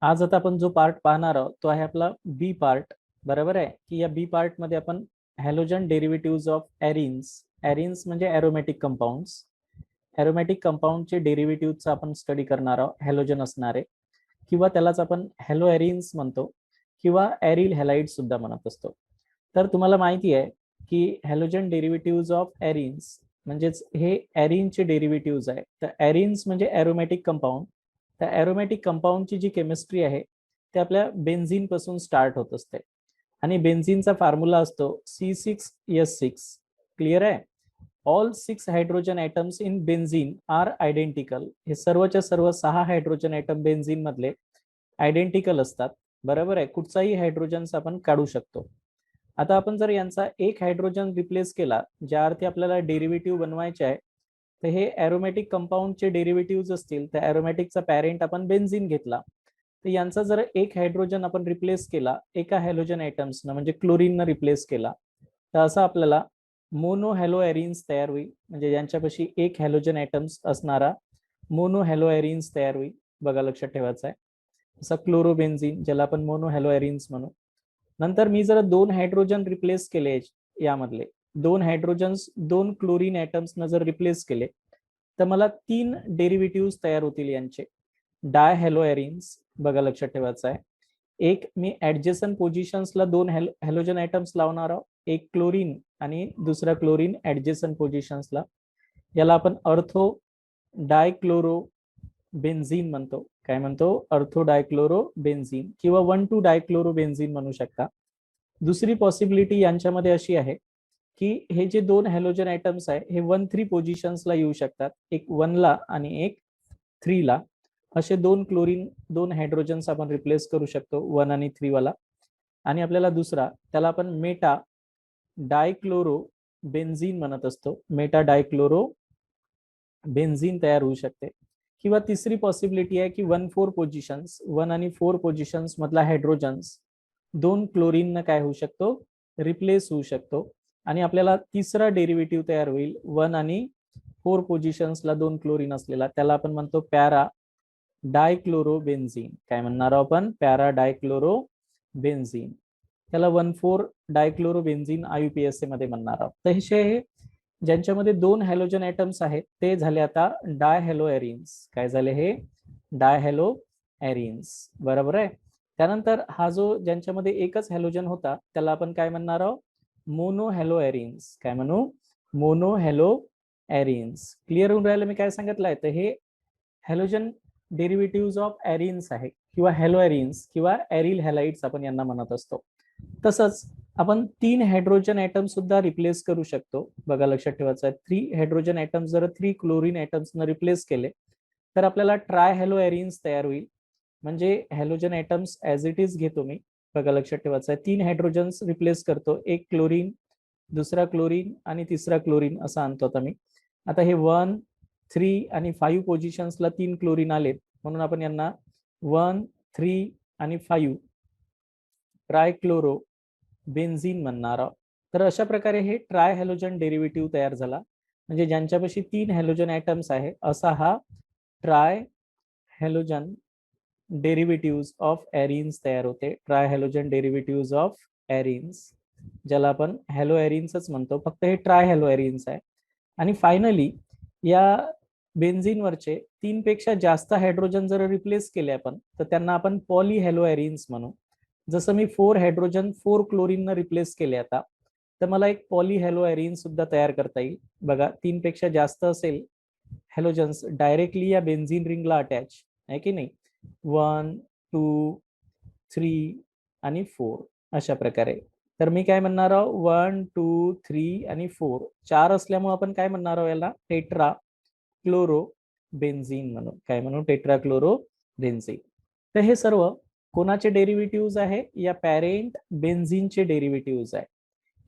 आज आता आपण जो पार्ट पाहणार आहोत तो आहे आपला बी पार्ट. बरोबर आहे की या बी पार्ट मध्ये आपण halogen derivative of arenes, arenes म्हणजे एरोमॅटिक कंपाऊंड्स, एरोमॅटिक कंपाऊंडचे डेरिव्हेटिव्हचा आपण स्टडी करणार आहोत. हॅलोजन असणारे किंवा त्यालाच आपण हॅलो एरिन्स म्हणतो किंवा एरिल हॅलाइड सुद्धा म्हणत असतो. तर तुम्हाला माहिती आहे की हॅलोजन डेरिव्हेटिव्ह ऑफ एरिन्स म्हणजेच हे एरिनचे डेरिव्हेटिव्ह आहे. तर एरिन्स म्हणजे एरोमॅटिक कंपाऊंड. त्या एरोमॅटिक कंपाऊंडची जी केमिस्ट्री आहे ते आपल्या बेन्झीन पासून स्टार्ट होत असते आणि बेन्झीनचा फॉर्म्युला असतो C6H6. क्लिअर आहे? All 6 hydrogen atoms in benzene are identical. हे सर्वच्या सर्व 6 हायड्रोजन ॲटम बेन्झीन मधले आयडेंटिकल असतात. बरोबर आहे? कुठचाही हायड्रोजन आपण काढू शकतो. आता आपण जर यांचा एक हायड्रोजन रिप्लेस केला, ज्या अर्थी आपल्याला डेरिव्हेटिव्ह बनवायचे आहे, तर हे एरोमॅटिक कंपाऊंडचे डेरिव्हेटिव्ह असतील तर एरोमॅटिकचा पॅरेंट आपण बेन्झीन घेतला, तर यांचा जर एक हायड्रोजन आपण रिप्लेस केला एका हॅलोजन ॲटम्सनं म्हणजे क्लोरीननं रिप्लेस केला, तर असं आपल्याला मोनो हॅलो एरिन्स तयार होईल. म्हणजे यांच्यापाशी एक हॅलोजन ॲटम्स असणारा मोनो हॅलो एरिन्स तयार होईल. बघा, लक्षात ठेवायचं आहे. असा क्लोरोबेन्झीन ज्याला आपण मोनो हॅलो एरिन्स म्हणू. नंतर मी जर दोन हायड्रोजन रिप्लेस केले, यामधले दोन हायड्रोजन्स दोन क्लोरीन ॲटम्स न जर रिप्लेस केले, तर मला 3 डेरिव्हेटिव्ह तयार होतील यांचे. डाय हॅलो एरिन्स, बघा लक्षात ठेवायचं आहे. एक मी ऍडजेसंट पोझिशन्सला दोन हॅलोजन ॲटम्स लावणार आहोत, एक क्लोरीन आणि दुसरा क्लोरीन ऍडजेसंट पोझिशन्सला. याला आपण अर्थो डायक्लोरो बेन्झीन म्हणतो. काय म्हणतो? अर्थो डायक्लोरो बेन्झीन किंवा 1,2 डायक्लोरो बेन्झीन म्हणू शकता. दुसरी पॉसिबिलिटी यांच्यामध्ये अशी आहे की हे जे दोन हॅलोजन ॲटम्स आहे हे 1,3 पोझिशन्सला येऊ शकतात. एक 1 ला आणि एक 3 ला. असे दोन क्लोरीन दोन हायड्रोजन्स आपण रिप्लेस करू शकतो, 1 आणि 3 वाला. आणि आपल्याला दुसरा, त्याला आपण मेटा डायक्लोरो बेन्झीन म्हणत असतो. मेटा डायक्लोरो बेन्झीन तयार होऊ शकते. किंवा तिसरी पॉसिबिलिटी आहे की 1,4 पोझिशन्स, 1 आणि 4 पोझिशन्स मधला हायड्रोजन्स दोन क्लोरीन काय होऊ शकतो? रिप्लेस होऊ शकतो. आणि आपल्याला तिसरा डेरिव्हेटिव्ह तयार होईल 1 आणि 4 पोझिशन्सला दोन क्लोरीन असलेला. त्याला आपण म्हणतो पॅरा डायक्लोरो बेन्झीन. काय म्हणणार आहोत आपण? Para डायक्लोरो benzene. त्याला 1,4 डायक्लोरो बेन्झीन IUPAC मध्ये म्हणणार आहोत. तर हे ज्यांच्यामध्ये दोन हॅलोजन ॲटम्स आहेत ते झाले आता डाय हॅलो एरिन्स. काय झाले? हे डाय हॅलो एरिन्स. बरोबर आहे? त्यानंतर हा जो ज्यांच्यामध्ये एकच हॅलोजन होता त्याला आपण काय म्हणणार आहोत? Mono hello arenes. काय म्हणू? Mono hello arenes. क्लिअर होऊन राहिलं मी काय सांगितलंय? तर हे हॅलोजन डेरिव्हेटिव्ह ऑफ एरिन्स आहे किंवा हॅलो एरिन्स किंवा एरिल हॅलाइड्स आपण यांना म्हणत असतो. तसंच आपण 3 हायड्रोजन ॲटम सुद्धा रिप्लेस करू शकतो. बघा, लक्षात ठेवायचं आहे. 3 हायड्रोजन ॲटम जर 3 क्लोरीन ॲटम्सनं रिप्लेस केले तर आपल्याला ट्राय हॅलो एरिन्स तयार होईल. म्हणजे halogen atoms as it is घेतो मी. बघा, लक्षात ठेवायचं आहे. 3 हायड्रोजन्स रिप्लेस करतो, एक क्लोरीन, दुसरा क्लोरीन आणि तिसरा क्लोरीन असं आणतो आता मी. आता हे 1, 3 आणि 5 पोझिशन्सला 3 क्लोरीन आलेत म्हणून आपण यांना 1, 3 आणि 5 ट्रायक्लोरो बेन्झीन म्हणणार आहोत. तर अशा प्रकारे हे ट्राय हॅलोजन डेरिव्हेटिव्ह तयार झाला. म्हणजे ज्यांच्यापाशी 3 हॅलोजन ॲटम्स आहे असा हा try halogen derivative of arenes तयार होते. Try halogen derivative of arenes, ज्याला आपण हॅलो एरिन्सच म्हणतो, फक्त हे ट्राय हॅलो एरिन्स आहे. आणि फायनली या बेन्झीनवरचे 3 पेक्षा जास्त हायड्रोजन जर रिप्लेस केले आपण तर त्यांना आपण पॉली हॅलो एरिन्स म्हणू. जसं मी 4 हायड्रोजन 4 क्लोरीननं रिप्लेस केले आता, तर मला एक पॉली हॅलो एरिन सुद्धा तयार करता येईल. बघा, 3 पेक्षा जास्त असेल हॅलोजन्स डायरेक्टली या बेन्झीन रिंगला अटॅच आहे की नाही. 1, 2, 3 आणि 4 अशा प्रकारे. तर मी काय म्हणणार आहोत? 1, 2, 3 आणि 4 4 असल्यामुळे आपण काय म्हणणार आहोत? याला टेट्रा क्लोरो बेन्झीन म्हणू. काय म्हणू? Tetra chloro benzene. तर हे सर्व कोणाचे डेरिव्हेटिव्ह आहे? या पॅरेंट बेन्झीनचे डेरिव्हेटिव्ह आहे.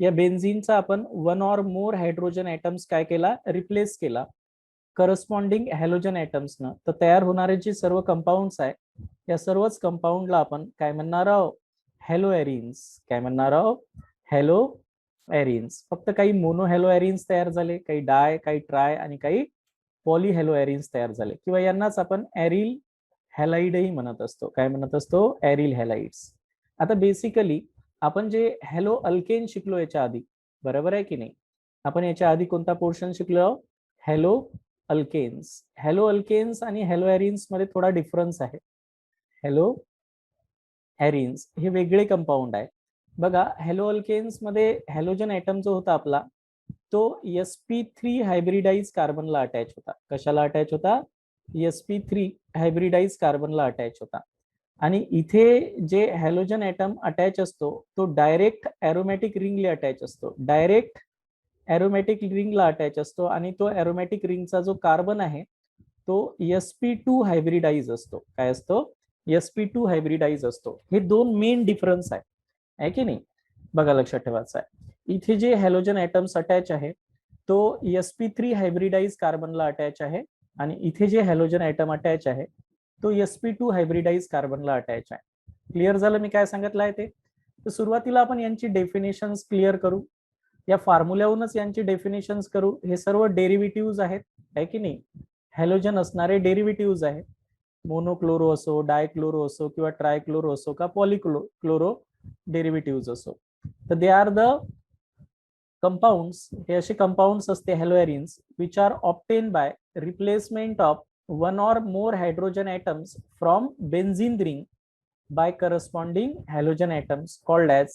या बेन्झीनचा आपण 1 ऑर मोर हायड्रोजन ॲटम्स काय केला? रिप्लेस केला करस्पॉन्डिंग हॅलोजन ॲटम्सनं. तर तयार होणारे जे सर्व कंपाऊंड्स आहे या सर्वच कंपाऊंडला आपण काय म्हणणार आहोत? Hello arenes. काय म्हणणार आहोत? Hello arenes. फक्त काही मोनो हॅलो एरिन्स तयार झाले, काही डाय, काही ट्राय आणि काही पॉली हॅलो एरिन्स तयार झाले किंवा यांनाच आपण एरिल हॅलाइडही म्हणत असतो. काय म्हणत असतो? एरिल हॅलाइड्स. आता बेसिकली आपण जे हॅलो अल्केन शिकलो याच्या आधी, बरोबर आहे की नाही? आपण याच्या आधी कोणता पोर्शन शिकलो? Haloalkanes. हॅलो अल्केन्स आणि हॅलो एरिन्स मध्ये थोडा डिफरन्स आहे. हॅलो एरिन्स हे वेगळे कंपाऊंड आहे. बघा, हॅलो अल्केन्स मध्ये हॅलोजन ऍटम जो होता आपला, तो sp3 हायब्रिडाइज कार्बनला अटॅच होता. कशाला अटॅच होता? sp3 हायब्रिडाइज कार्बनला अटॅच होता. आणि इथे जे हॅलोजन ऍटम अटॅच असतो तो डायरेक्ट एरोमॅटिक रिंगला अटॅच असतो. डायरेक्ट एरोमॅटिक रिंगला अटॅच असतो आणि तो एरोमॅटिक रिंगचा जो कार्बन आहे तो sp2 हायब्रिडाइज असतो. काय असतो? sp2 हायब्रिडाइज असतो. हे दोन मेन डिफरन्स आहे की नाही? बघा, लक्षात ठेवायचं आहे. इथे जे हॅलोजन ऍटम्स अटॅच आहे तो sp3 हायब्रिडाइज कार्बनला अटॅच आहे आणि इथे जे हॅलोजन ऍटम अटॅच आहे तो sp2 हायब्रिडाइज कार्बनला अटॅच आहे. क्लिअर झालं मी काय सांगितलं आहे ते? तर सुरुवातीला आपण यांची डेफिनेशन्स क्लिअर करू. या फॉर्म्युल्याहूनच यांची डेफिनेशन्स करू. हे सर्व डेरिव्हेटिव्ह आहेत, आहे की नाही? हॅलोजन असणारे डेरिव्हेटिव्ह आहेत. मोनोक्लोरो असो, डायक्लोरो असो किंवा ट्रायक्लोरो असो का पॉलिक्लोरो डेरिव्हेटिव्ह असो, तर दे आर द कंपाउंड्स. हे असे कंपाउंड्स असते haloarenes which are obtained by replacement of one or more hydrogen atoms from benzene ring by corresponding halogen atoms called as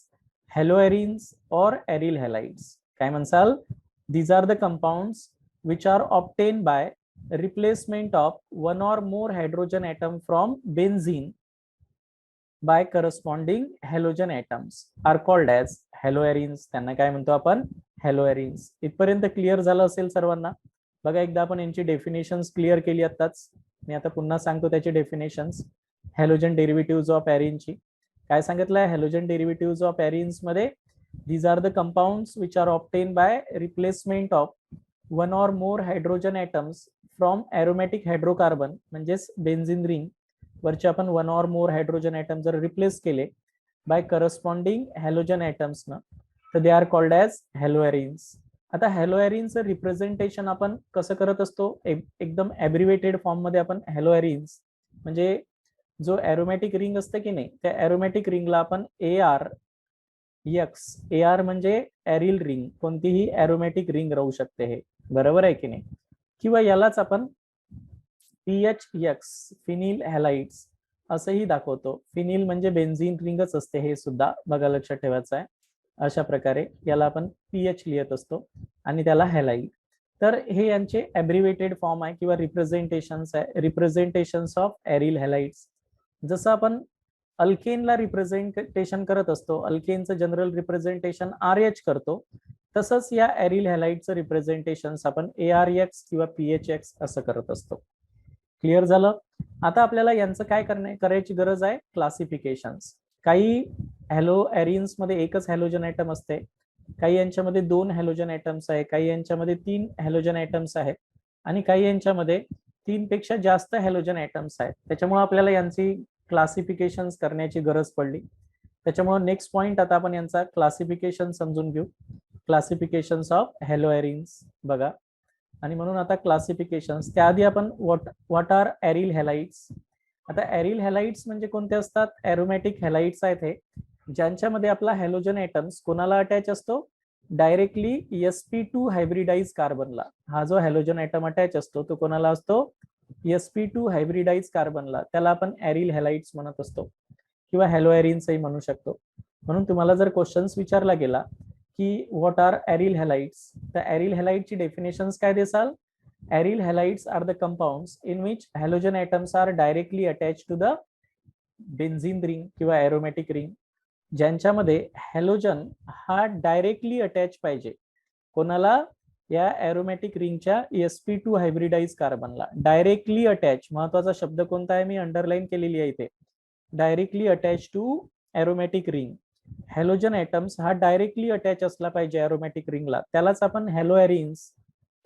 haloarenes or aryl halides. काय म्हणसाल? These are the compounds which are obtained by replacement of one or more hydrogen atom from benzene by corresponding halogen atoms are called as haloarenes. त्यांना काय म्हणतो आपण? हॅलोएरिन्स. इथपर्यंत clear झालं असेल सर्वांना? बघा, एकदा आपण यांची डेफिनेशन्स क्लिअर केली आताच. मी आता पुन्हा सांगतो त्याची डेफिनेशन्स. हॅलोजन डेरिव्हेटिव्ह ऑफ एरिनची काय सांगितलंय? हॅलोजन डेरिव्हेटिव्ह ऑफ एरिन्स मध्ये these are the compounds which are obtained by replacement of one or more hydrogen atoms from aromatic hydrocarbon म्हणजेच बेन्झीन रिंग वरचे आपण one or more hydrogen atom जर replace केले bye corresponding halogen atoms न, तर they are called as हॅलोएरिन्स. आता हॅलोएरिन्सचं representation आपण कसं करत असतो? एकदम ॲब्रिव्हेटेड फॉर्म मध्ये आपण हॅलोएरिन्स म्हणजे जो एरोमॅटिक रिंग असते की नाही, त्या एरोमॅटिक रिंगला आपण AR म्हणजे एरिल रिंग, कोणतीही एरोमॅटिक रिंग राहू शकते हे, बरोबर आहे की नाही? किंवा यालाच आपण PHX फिनिल हॅलाइड्स असंही दाखवतो. फिनिल म्हणजे बेन्झीन रिंगच असते हे सुद्धा, बघा लक्षात ठेवायचं आहे. अशा प्रकारे याला आपण PH लिहित असतो आणि त्याला हॅलाइड. तर हे यांचे ॲब्रिव्हेटेड फॉर्म आहे किंवा रिप्रेझेंटेशन्स आहे, रिप्रेझेंटेशन्स ऑफ एरिल हॅलाइड्स. जसं आपण अल्केनला रिप्रेझेंटेशन करत असतो, अल्केनचं जनरल रिप्रेझेंटेशन RH करतो, तसंच या एरिल हॅलाइडचं रिप्रेझेंटेशन आपण ARX किंवा PHX असं करत असतो. क्लिअर झालं? आता आपल्याला यांचं काय करायची गरज आहे? क्लासिफिकेशन्स. काही हॅलो एरिन्स मध्ये एकच हॅलोजन ऍटम असते, काही यांच्यामध्ये 2 हॅलोजन ऍटम्स आहे, काही यांच्यामध्ये 3 हॅलोजन ऍटम्स आहेत आणि काही यांच्यामध्ये 3 पेक्षा जास्त हॅलोजन ऍटम्स आहेत. त्याच्यामुळे आपल्याला यांची क्लासिफिकेशन्स करण्याची गरज पडली. त्याच्यामुळे नेक्स्ट पॉइंट आता आपण यांचा क्लासिफिकेशन समजून घेऊ. क्लासिफिकेशन्स ऑफ हॅलोएरिन्स बघा. आणि म्हणून आता क्लासिफिकेशन्स त्याआधी आपण व्हॉट आर एरिल हॅलाइड्स. आता एरिल हॅलाइड्स म्हणजे कोणते असतात? एरोमॅटिक हॅलाइड्स आहेत हे, ज्यांच्यामध्ये आपला हॅलोजन ऍटम्स कोणाला अटॅच असतो? Directly sp2 hybridize कार्बनला. हा जो हॅलोजन ऍटम अटॅच असतो तो कोणाला असतो? sp2 hybridize कार्बनला. त्याला आपण एरिल हॅलाइड्स म्हणत असतो किंवा हॅलोएरिन्सही म्हणू शकतो. म्हणून तुम्हाला जर क्वेश्चन्स विचारला गेला की व्हॉट आर एरिल हॅलाइड्स, तर एरिल हॅलाइडची डेफिनेशन्स काय देसाल? Aryl halides are the compounds in which halogen atoms are directly attach to the benzene ring किंवा एरोमॅटिक रिंग, ज्यांच्यामध्ये हॅलोजन हा डायरेक्टली अटॅच पाहिजे. कोणाला? या एरोमॅटिक रिंगच्या sp2 हायब्रिडाइज कार्बनला. डायरेक्टली अटॅच, महत्वाचा शब्द कोणता आहे? मी अंडरलाईन केलेली आहे इथे. Directly attach to aromatic ring. Halogen atoms हा डायरेक्टली अटॅच असला पाहिजे एरोमॅटिक रिंगला, त्यालाच आपण हॅलोएरिन्स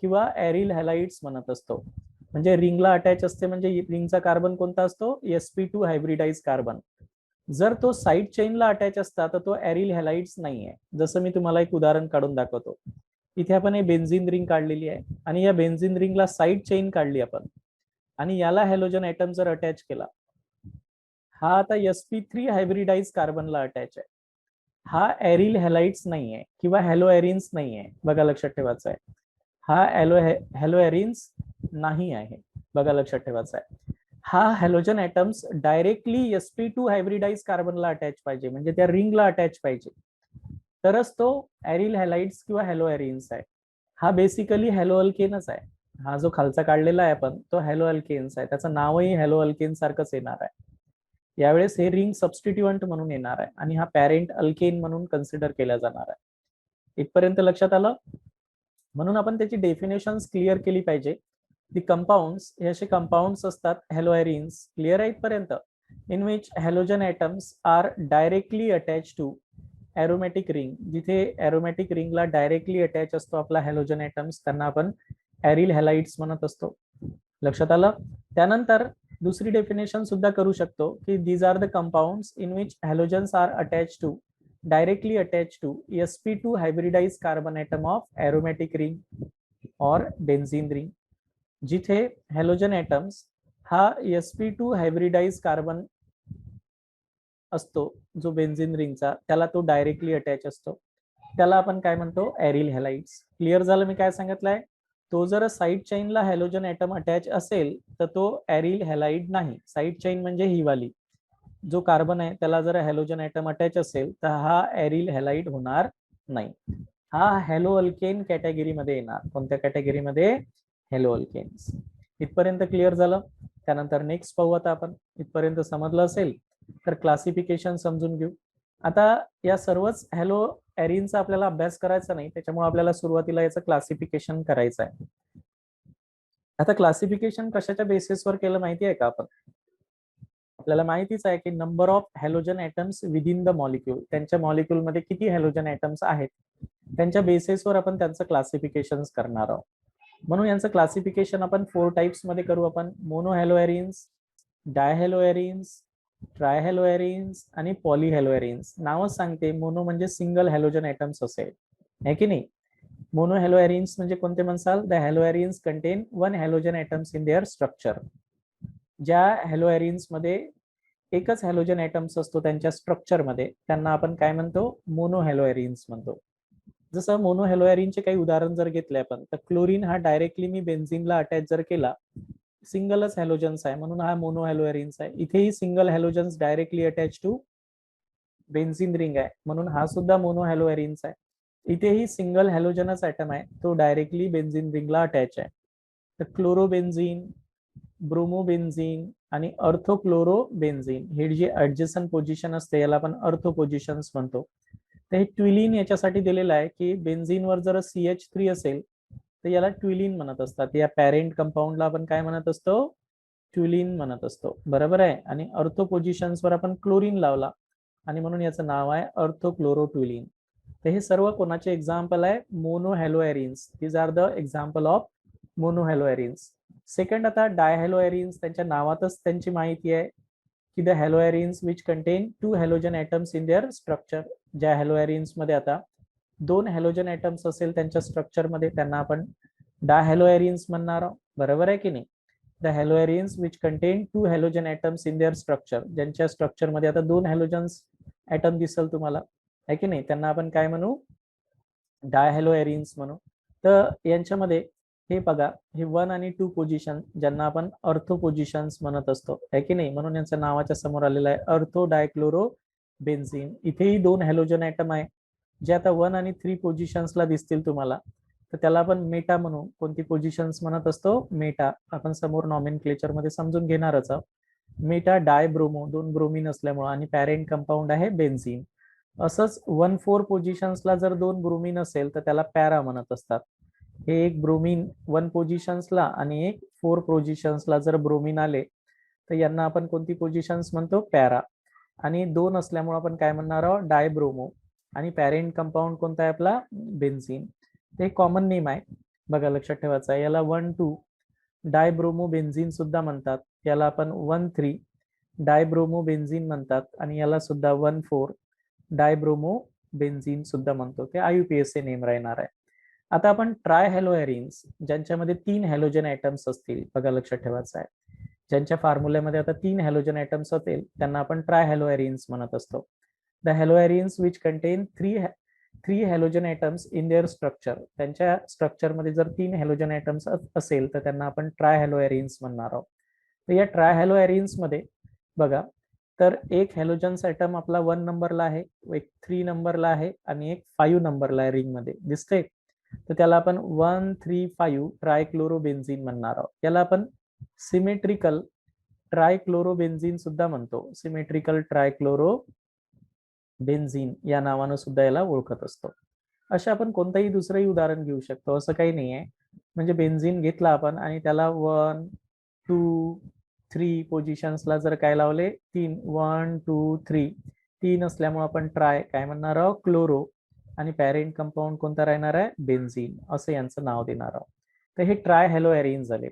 किंवा एरिल हॅलाइड्स म्हणत असतो. म्हणजे रिंगला अटॅच असते म्हणजे रिंगचा कार्बन कोणता असतो? sp2 hybridize carbon. जर तो साइड चेनला अटॅच असता तर तो एरिल हॅलाइड्स नाहीये. जसं मी तुम्हाला एक उदाहरण काढून दाखवतो. इथे आपण हे बेन्झीन रिंग काढलेली आहे आणि या बेन्झीन रिंगला साइड चेन काढली आपण आणि याला हॅलोजन ऍटम जर अटॅच केला हा आता sp3 हायब्रिडाइज कार्बनला अटॅच आहे. हा एरिल हॅलाइड्स नाहीये किंवा हॅलो एरिन्स नाहीये, बघा लक्षात ठेवायचं आहे. हा हॅलो एरिन्स नाही आहे, बघा लक्षात ठेवायचं आहे. हा halogen atoms directly sp2 hybridize कार्बनला अटॅच पाहिजे, म्हणजे त्या रिंगला अटॅच पाहिजे, तरच तो एरिल हॅलाइड्स किंवा हॅलो एरिन्स आहे. हा बेसिकली हॅलो अल्केनच आहे. हा जो खालचा काढलेला आहे आपण तो हॅलो अल्केन्स आहे, त्याचं नावही हॅलो अल्केन सारखंच येणार आहे. यावेळेस हे रिंग सबस्टिट्युएंट म्हणून येणार आहे आणि हा पॅरेंट अल्केन म्हणून कन्सिडर केला जाणार आहे. इथपर्यंत लक्षात आलं? म्हणून आपण त्याची डेफिनेशन्स क्लिअर केली पाहिजे. दी कंपाऊंड्स हे असे कंपाऊंड्स असतात हॅलो एरिन्स, क्लिअर आहे इथपर्यंत, in which halogen atoms are directly attach to aromatic ring. जिथे एरोमॅटिक रिंगला डायरेक्टली अटॅच असतो आपला हॅलोजन ॲटम्स, त्यांना आपण एरिल हॅलाइड्स म्हणत असतो. लक्षात आलं? त्यानंतर दुसरी डेफिनेशन सुद्धा करू शकतो की these are the compounds in which halogens are attach to directly attach to sp2 hybridize carbon atom of aromatic ring और बेन्झीन रिंग. जिथे हॅलोजन ॲटम्स हा sp2 हायब्रिडाइज कार्बन असतो जो बेन्झीन रिंगचा, त्याला तो डायरेक्टली अटॅच असतो, त्याला आपण काय म्हणतो? एरिल हॅलाइड्स. क्लिअर झालं मी काय सांगितलंय? तो जर साईड चेनला हॅलोजन ॲटम अटॅच असेल तर तो एरिल हॅलाइड नाही. साईड चेन म्हणजे ही वाली, जो कार्बन आहे त्याला जर हॅलोजन ॲटम अटॅच असेल तर हा एरिल हॅलाइड होणार नाही. हा हॅलो अल्केन कॅटेगरीमध्ये येणार. कोणत्या कॅटेगरीमध्ये? Hello alkanes. इथपर्यंत क्लिअर झालं? त्यानंतर नेक्स्ट पाहू आता आपण. इथपर्यंत समजलं असेल तर क्लासिफिकेशन समजून घेऊ. आता या सर्वच हॅलो एरिनचा आपल्याला अभ्यास करायचा नाही, त्याच्यामुळे आपल्याला सुरुवातीला याचं क्लासिफिकेशन करायचं आहे. आता क्लासिफिकेशन कशाच्या बेसिसवर केलं माहिती आहे का आपण? आपल्याला माहितीच आहे की number of halogen atoms within the molecule, त्यांच्या मॉलिक्यूलमध्ये किती हॅलोजन ॲटम्स आहेत त्यांच्या बेसिसवर आपण त्यांचं क्लासिफिकेशन करणार आहोत. म्हणून यांचं क्लासिफिकेशन आपण 4 टाइप्स मध्ये करू आपण. Mono hello arenes, dihalo arenes, trihalo arenes आणि पॉलीहॅलो एरिन्स. नावच सांगते, मोनो म्हणजे सिंगल हॅलोजन ॲटम्स असेल, है की नाही? मोनो हॅलो एरिन्स म्हणजे कोणते म्हणसाल? The haloarenes contain 1 halogen atoms in their structure. ज्या हॅलो एरिन्स मध्ये एकच हॅलोजन ॲटम्स असतो त्यांच्या स्ट्रक्चरमध्ये, त्यांना आपण काय म्हणतो? मोनो हॅलो एरिन्स म्हणतो. जसं मोनो हॅलो एरिनचे काही उदाहरण जर घेतले आपण, तर क्लोरीन हा डायरेक्टली मी बेन्झीनला अटॅच जर केला, सिंगलच हॅलोजन्स आहे म्हणून हा मोनो हॅलो एरिन्स आहे. इथेही single halogens directly attach to benzene ring आहे म्हणून हा सुद्धा मोनो हॅलो एरिन्स आहे. इथेही सिंगल हॅलोजनच ॲटम आहे, तो डायरेक्टली बेन्झीन रिंगला अटॅच आहे. तर क्लोरोबेन्झीन, ब्रोमोबेन्झीन आणि अर्थोक्लोरोबेन्झीन हे जे ऍडजस्टंट पोझिशन असते याला आपण अर्थो पोझिशन्स म्हणतो. तर हे ट्विलिन याच्यासाठी दिलेलं आहे की बेन्झीनवर जर CH3 असेल तर याला ट्विलिन म्हणत असतात. या पॅरेंट कंपाऊंडला आपण काय म्हणत असतो? ट्विलिन म्हणत असतो, बरोबर आहे. आणि अर्थो पोझिशन्सवर आपण क्लोरीन लावला आणि म्हणून याचं नाव आहे अर्थोक्लोरोट्विलिन. तर हे सर्व कोणाचे एक्झाम्पल आहे? Mono hello arenes. These are the example of mono hello arenes. Second आता डायहॅलो एरिन्स. त्यांच्या नावातच त्यांची माहिती आहे की the haloarenes which contain 2 halogen atoms in their structure. ज्या हॅलो एरिन्स मध्ये आता 2 हॅलोजन ॲटम्स असेल त्यांच्या स्ट्रक्चरमध्ये, त्यांना आपण डायहॅलो एरिन्स म्हणणार आहोत, बरोबर आहे की नाही? The haloarenes which contain 2 halogen atoms in their structure, ज्यांच्या स्ट्रक्चरमध्ये आता 2 हॅलोजन्स ॲटम दिसेल तुम्हाला, आहे की नाही, त्यांना आपण काय म्हणू? डायहॅलो एरिन्स म्हणू. तर यांच्यामध्ये हे बघा, हे 1 आणि 2 पोझिशन ज्यांना आपण अर्थो पोझिशन्स म्हणत असतो, आहे की नाही? म्हणून यांच्या नावाच्या समोर आलेलं आहे अर्थो डायक्लोरो बेन्झीन. इथेही 2 हॅलोजन ॲटम आहे जे आता 1 आणि 3 पोझिशन्सला दिसतील तुम्हाला, तर त्याला आपण मेटा म्हणू. कोणती पोझिशन्स म्हणत असतो? मेटा. आपण समोर नॉमेनक्लेचर मध्ये समजून घेणारच आहोत. मेटा डायब्रोमो, 2 ब्रोमीन असल्यामुळे, आणि पॅरेंट कंपाऊंड आहे बेन्झीन. असंच 1,4 पोझिशन्सला जर 2 ब्रोमीन असेल तर त्याला पॅरा म्हणत असतात. हे एक ब्रोमीन 1 पोझिशन्सला आणि एक 4 पोझिशन्सला जर ब्रोमीन आले तर यांना आपण कोणती पोझिशन्स म्हणतो? पॅरा. आणि 2 असल्यामुळे आपण काय म्हणणार आहोत? डायब्रोमो. आणि पॅरेंट कंपाऊंड कोणता आहे आपला? बेन्झीन. ते कॉमन नेम आहे, बघा लक्षात ठेवायचं आहे. याला 1,2 डायब्रोमो बेन्झीन सुद्धा म्हणतात, याला आपण 1,3 डायब्रोमो बेन्झीन म्हणतात, आणि याला सुद्धा 1,4 डायब्रोमो बेन्झीन सुद्धा म्हणतो. ते IUPAC नेम राहणार आहे. आता आपण ट्राय हॅलो एरिन्स, ज्यांच्यामध्ये 3 हॅलोजन ॲटम्स असतील, बघा लक्षात ठेवायचं आहे. ज्यांच्या फॉर्म्युल्यामध्ये आता 3 हॅलोजन ऍटम्स होतील त्यांना आपण ट्राय हॅलो एरिन्स म्हणत असतो. The haloarenes which content three halogen atoms in their structure, त्यांच्या स्ट्रक्चरमध्ये जर 3 हॅलोजन ऍटम्स असेल तर त्यांना आपण ट्राय हॅलो एरिन्स म्हणणार आहोत. तर या ट्राय हॅलो एरिन्स मध्ये बघा, तर एक हॅलोजन ऍटम आपला 1 नंबरला आहे, एक 3 नंबरला आहे आणि एक 5 नंबरला आहे रिंग मध्ये दिसते. तर त्याला आपण 1 3 5 ट्रायक्लोरोबेन्झीन म्हणणार आहोत. याला आपण सिमेट्रिकल ट्रायक्लोरोबेन्झीन सुद्धा म्हणतो. सिमेट्रिकल ट्रायक्लोरोबेन्झीन या नावानं सुद्धा याला ओळखत असतो. अशा आपण कोणतंही दुसरंही उदाहरण घेऊ शकतो, असं काही नाही आहे. म्हणजे बेन्झीन घेतला आपण आणि त्याला 1 2 3 पोझिशन्सला जर काय लावले 3 1 2 3 3 असल्यामुळे आपण ट्राय काय म्हणणार आहोत क्लोरो, आणि पॅरेंट कंपाऊंड कोणता राहणार आहे बेन्झीन, असं यांचं नाव देणार आहोत. तर हे ट्राय हॅलो एरिन झाले.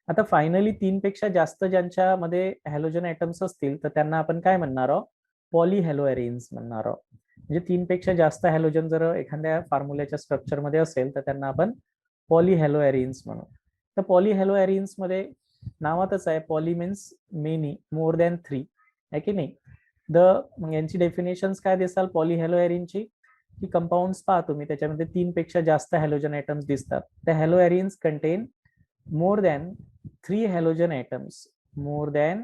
आता फायनली 3 पेक्षा जास्त ज्यांच्यामध्ये हॅलोजन ऍटम्स असतील तर त्यांना आपण काय म्हणणार आहोत पॉली हॅलो एरिन्स म्हणणार आहोत. म्हणजे 3 पेक्षा जास्त हॅलोजन जर एखाद्या फॉर्म्युल्याच्या स्ट्रक्चर मध्ये असेल तर त्यांना आपण पॉली हॅलो एरिन्स म्हणू. तर पॉली हॅलो एरिन्स मध्ये नावातच आहे, poly means many, more than 3 आहे की नाही. मग यांची डेफिनेशन्स काय दिसाल पॉली हॅलो एरिनची, की कंपाऊंड्स पहा तुम्ही त्याच्यामध्ये 3 पेक्षा जास्त हॅलोजन ऍटम्स दिसतात. त्या hello arenes contain more than 3 halogen atoms, more than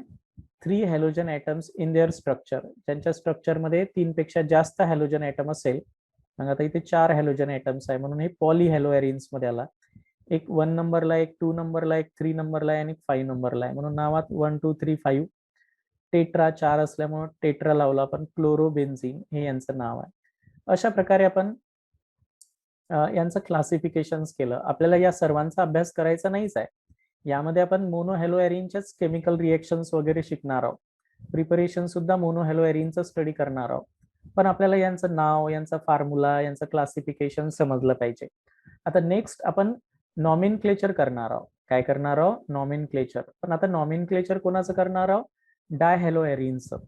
3 halogen atoms in their structure. ज्यांच्या स्ट्रक्चरमध्ये 3 पेक्षा जास्त हॅलोजन ऍटम असेल, मग आता इथे 4 हॅलोजन ऍटम्स आहे म्हणून हे पॉली हॅलो एरिन्स मध्ये आला. एक 1 नंबरला, एक 2 नंबरला, एक 3 नंबरला आहे आणि 5 नंबरला आहे म्हणून नावात 1 2 3 5 टेट्रा 4 असल्यामुळे टेट्रा लावला आपण, क्लोरोबेन्झीन हे यांचं नाव आहे. अशा प्रकारे आपण यांचं क्लासिफिकेशन केलं. आपल्याला या सर्वांचा अभ्यास करायचा नाहीच आहे. यामध्ये आपण मोनो हॅलो एरिनच्याच केमिकल रिएक्शन्स वगैरे शिकणार आहोत. प्रिपरेशन सुद्धा मोनो हॅलो एरिनचं स्टडी करणार आहोत. पण आपल्याला यांचं नाव, यांचा फॉर्म्युला, यांचं क्लासिफिकेशन समजलं पाहिजे. आता नेक्स्ट आपण नॉमेनक्लेचर करणार आहोत. काय करणार आहोत नॉमेनक्लेचर. पण आता नॉमेनक्लेचर कोणाचं करणार आहोत डाय हॅलो एरिन्सचं.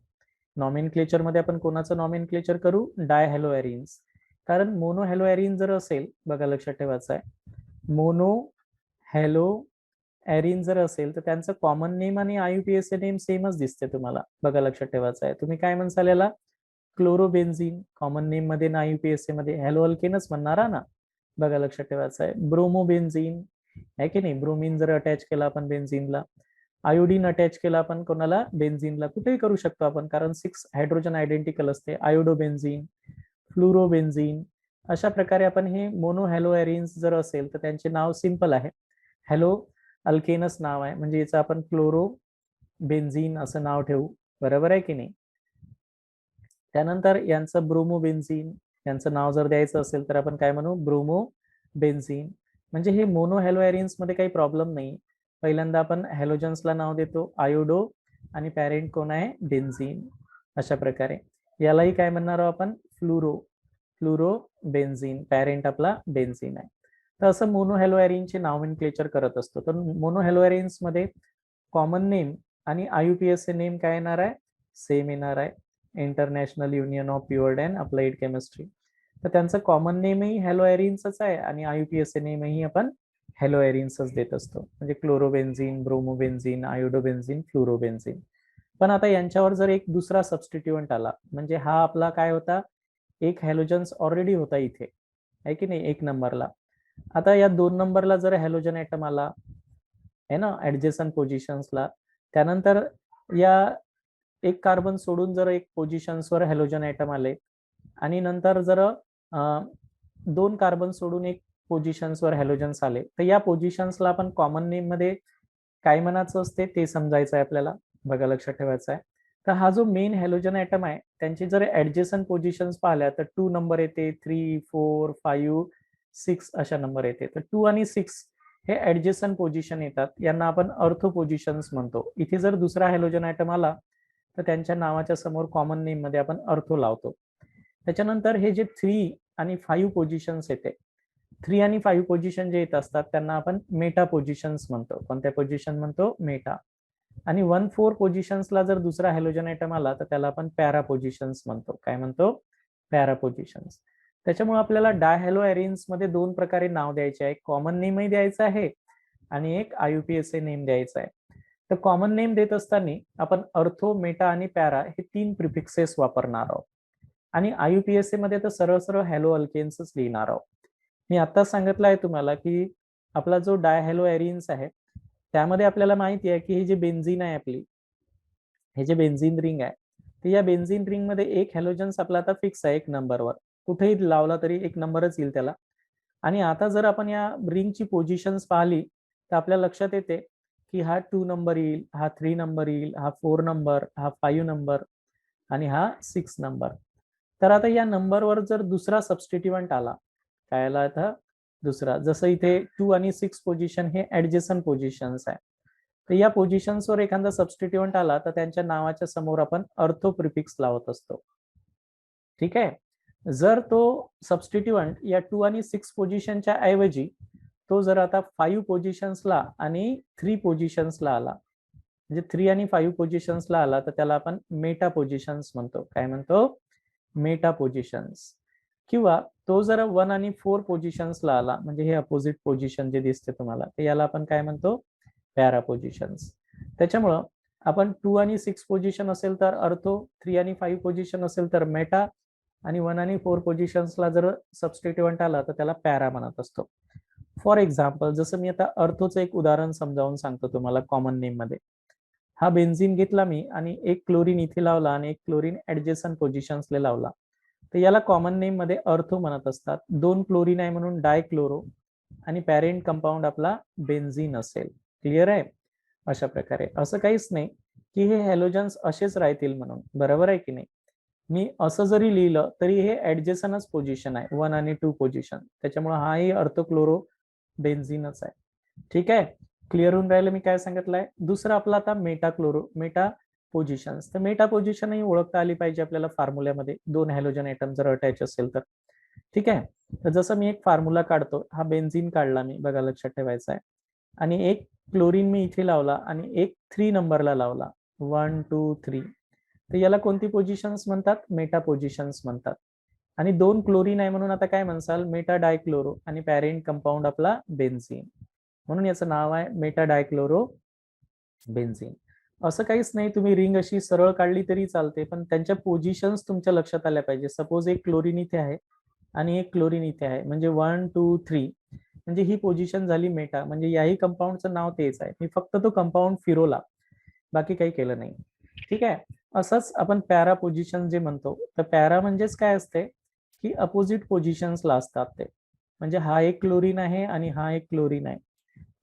नॉमेनक्लेचर मध्ये आपण कोणाचं नॉमेनक्लेचर करू डाय हॅलो एरिन्स. कारण मोनो हॅलो एरिन जर असेल, बघा लक्षात ठेवायचं आहे, मोनो हॅलो एरिन जर असेल तर त्यांचं कॉमन नेम आणि आयुपीएसए नेम सेमच दिसते तुम्हाला. बघा लक्षात ठेवायचं आहे. तुम्ही काय म्हणसाल याला क्लोरोबेन्झीन, कॉमन नेम मध्ये ना आयुपीएसए मध्ये हॅलो अल्केनच म्हणणार ना. बघा लक्षात ठेवायचं आहे. ब्रोमोबेन्झीन आहे की नाही, ब्रोमीन जर अटॅच केला आपण बेन्झीनला, आयोडीन अटॅच केला आपण कोणाला बेन्झीनला, कुठेही करू शकतो आपण कारण 6 हायड्रोजन आयडेंटिकल असते. आयोडोबेन्झीन, फ्लुरोबेन्झीन, अशा प्रकारे आपण हे मोनो हॅलो एरिन्स जर असेल तर त्यांचे नाव सिंपल आहे, हॅलो अल्केनस नाव आहे, म्हणजे याचं आपण क्लोरो बेन्झीन असं नाव ठेवू. बरोबर आहे की नाही. त्यानंतर यांचं ब्रोमोबेन्झीन, यांचं नाव जर द्यायचं असेल तर आपण काय म्हणू ब्रोमो बेन्झीन. म्हणजे हे मोनो हॅलो एरिन्स मध्ये काही प्रॉब्लेम नाही. पहिल्यांदा आपण हॅलोजन्सला नाव देतो आयोडो आणि पॅरेंट कोण आहे बेन्झीन. अशा प्रकारे यालाही काय म्हणणार आहोत आपण फ्लुरो बेन्झीन, पॅरेंट आपला बेन्झीन आहे. तर असं मोनो हॅलो एरिनचे नॉमेनक्लेचर करत असतो. तर मोनो हॅलो एरिन्स मध्ये कॉमन नेम आणि आयुपीएसए नेम काय येणार आहे सेम येणार आहे, international union of pure and applied chemistry. तर त्यांचं कॉमन नेमही हॅलो एरिन्सच आहे आणि आयुपीएसए नेमही आपण हॅलो एरिन्सच देत असतो. म्हणजे क्लोरोबेन्झीन, ब्रोमोबेन्झीन, आयोडोबेन्झीन, फ्लुरोबेन्झीन. पण आता यांच्यावर जर एक दुसरा सबस्टिट्युएंट आला, म्हणजे हा आपला काय होता एक हॅलोजन्स ऑलरेडी होता इथे आहे की नाही 1 नंबरला. आता या 2 नंबरला जर हॅलोजन ऍटम आला आहे ना ऍडजेसंट पोझिशन्सला, त्यानंतर या एक कार्बन सोडून जर एक पोझिशन्सवर हॅलोजन ऍटम आले आणि नंतर जर 2 कार्बन सोडून एक पोझिशन्सवर हॅलोजन्स आले, तर या पोझिशन्सला आपण कॉमन नेम मध्ये काय म्हणायचं असते ते समजायचं आहे आपल्याला. बघा लक्षात ठेवायचं आहे. तर हा जो मेन हॅलोजन ऍटम आहे त्यांची जर ऍडजेसंट पोझिशन्स पाहिल्या तर 2 नंबर येते, 3 4 5 6 अशा नंबर येते. तर 2 आणि 6 हे ऍडजेसंट पोझिशन येतात, यांना आपण ऑर्थो पोझिशन्स म्हणतो. इथे जर दुसरा हॅलोजन ऍटम आला तर त्यांच्या नावाच्या समोर कॉमन नेम मध्ये आपण ऑर्थो लावतो. त्याच्यानंतर हे जे 3 आणि 5 पोझिशन्स येते, 3 आणि 5 पोझिशन जे येत असतात त्यांना आपण मेटा पोझिशन्स म्हणतो. कोणत्या पोझिशन म्हणतो मेटा. आणि 1 4 पोझिशन्सला जर दुसरा हॅलोजन ऍटम आला तर त्याला आपण पॅरा पोझिशन्स म्हणतो. काय म्हणतो पॅरा पोझिशन्स. त्याच्यामुळे आपल्याला डाय हॅलो एरिन्स मध्ये 2 प्रकारे नाव द्यायचे आहे, कॉमन नेमही द्यायचं आहे आणि एक आयुपीएसए नेम द्यायचा आहे. तर कॉमन नेम देत असताना आपण अर्थो, मेटा आणि पॅरा हे 3 प्रिफिक्सेस वापरणार आहोत. आणि IUPAC मध्ये तर सरळ सरळ हॅलो अल्केन्सच लिहिणार आहोत. मी आता सांगितलं आहे तुम्हाला की आपला जो डायहॅलो एरिन्स आहे त्यामध्ये आपल्याला माहिती आहे की हे जे बेन्झीन आहे आपली, हे जे बेन्झीन रिंग आहे, तर या बेन्झीन रिंग मध्ये एक हॅलोजन्स आपला आता फिक्स आहे एक नंबरवर, कुठेही लावला तरी एक नंबरच येईल त्याला. आणि आता जर आपण या रिंगची पोझिशन्स पाहिली तर आपल्या लक्षात येते की हा 2 नंबर येईल, हा 3 नंबर येईल, हा 4 नंबर, हा 5 नंबर आणि हा 6 नंबर. तर आता या नंबरवर जर दुसरा सबस्टिट्युएंट आला, काय आला आता दुसरा, जसं इथे 2 आणि 6 पोझिशन हे ऍडजेसंट पोझिशन्स आहे, तर या पोझिशन्सवर एखादा सबस्टिट्युएंट आला तर त्यांच्या नावाच्या समोर आपण अर्थो प्रिफिक्स लावत असतो. ठीक आहे. जर तो सबस्टिट्युएंट या 2 आणि 6 पोझिशनच्या ऐवजी तो जर आता 5 पोझिशन्सला आणि 3 पोझिशन्सला आला, म्हणजे 3 आणि 5 पोझिशन्सला आला, तर त्याला आपण मेटा पोझिशन्स म्हणतो. काय म्हणतो? Meta positions. किंवा तो जर 1 आणि 4 पोझिशन्सला आला, म्हणजे हे अपोजिट पोझिशन जे दिसते तुम्हाला, तर याला आपण काय म्हणतो? Para positions. त्याच्यामुळं आपण 2 आणि 6 पोझिशन असेल तर अर्थो, 3 आणि 5 पोझिशन असेल तर मेटा, आणि 1 आणि 4 पोझिशन्सला जर सबस्टिट्युएंट आला तर त्याला पॅरा म्हणत असतो. फॉर एक्झाम्पल, जसं मी आता अर्थोचं एक उदाहरण समजावून सांगतो तुम्हाला कॉमन नेम मध्ये. हा बेन्झीन घेतला मी आणि एक क्लोरीन इथे लावला आणि एक क्लोरीन ऍडजेसंट पोझिशन्सला लावला, तर याला कॉमन नेम मध्ये अर्थो म्हणत असतात. 2 क्लोरीन आहे म्हणून डायक्लोरो आणि पॅरेंट कंपाऊंड आपला बेन्झीन असेल. क्लिअर आहे? अशा प्रकारे. असं काहीच नाही की हे हॅलोजन्स असेच राहतील म्हणून, बरोबर आहे की नाही. मी असं जरी लिहिलं तरी हे ऍडजेसंटच पोझिशन आहे, 1 आणि 2 पोझिशन, त्याच्यामुळे हाही अर्थोक्लोरो बेन्झीनच आहे. ठीक आहे. क्लिअर होऊन राहिलं मी काय सांगितलंय. दुसरं आपलं आता मेटा पोझिशन्स. तर मेटा पोझिशन ही ओळखता आली पाहिजे आपल्याला फॉर्म्युल्यामध्ये, 2 हॅलोजन ऍटम जर अटॅच असेल तर. ठीक आहे. तर जसं मी एक फॉर्म्युला काढतो, हा बेन्झीन काढला मी, बघा लक्षात ठेवायचा आहे, आणि एक क्लोरीन मी इथे लावला आणि एक 3 नंबरला लावला, 1 2 3, तर याला कोणती पोझिशन्स म्हणतात? मेटा पोझिशन्स म्हणतात. आणि 2 क्लोरीन आहे म्हणून आता काय म्हणसाल? मेटा डायक्लोरो आणि पॅरेंट कंपाऊंड आपला बेन्झीन, म्हणून याचं नाव आहे मेटा डायक्लोरो बेन्झीन. असं काहीच नाही, तुम्ही रिंग अशी सरळ काढली तरी चालते, पण त्यांच्या पोझिशन्स तुमच्या लक्षात आल्या पाहिजे. सपोज एक क्लोरीन इथे आहे आणि एक क्लोरीन इथे आहे, म्हणजे 1 2 3, म्हणजे ही पोझिशन झाली मेटा, म्हणजे याही कंपाऊंडचं नाव तेच आहे. मी फक्त तो कंपाऊंड फिरवला, बाकी काही केलं नाही. ठीक आहे. असंच आपण पॅरा पोझिशन जे म्हणतो, तर पॅरा म्हणजेच काय असते की अपोजिट पोझिशन्सला असतात ते, म्हणजे हा एक क्लोरीन आहे आणि हा एक क्लोरीन आहे.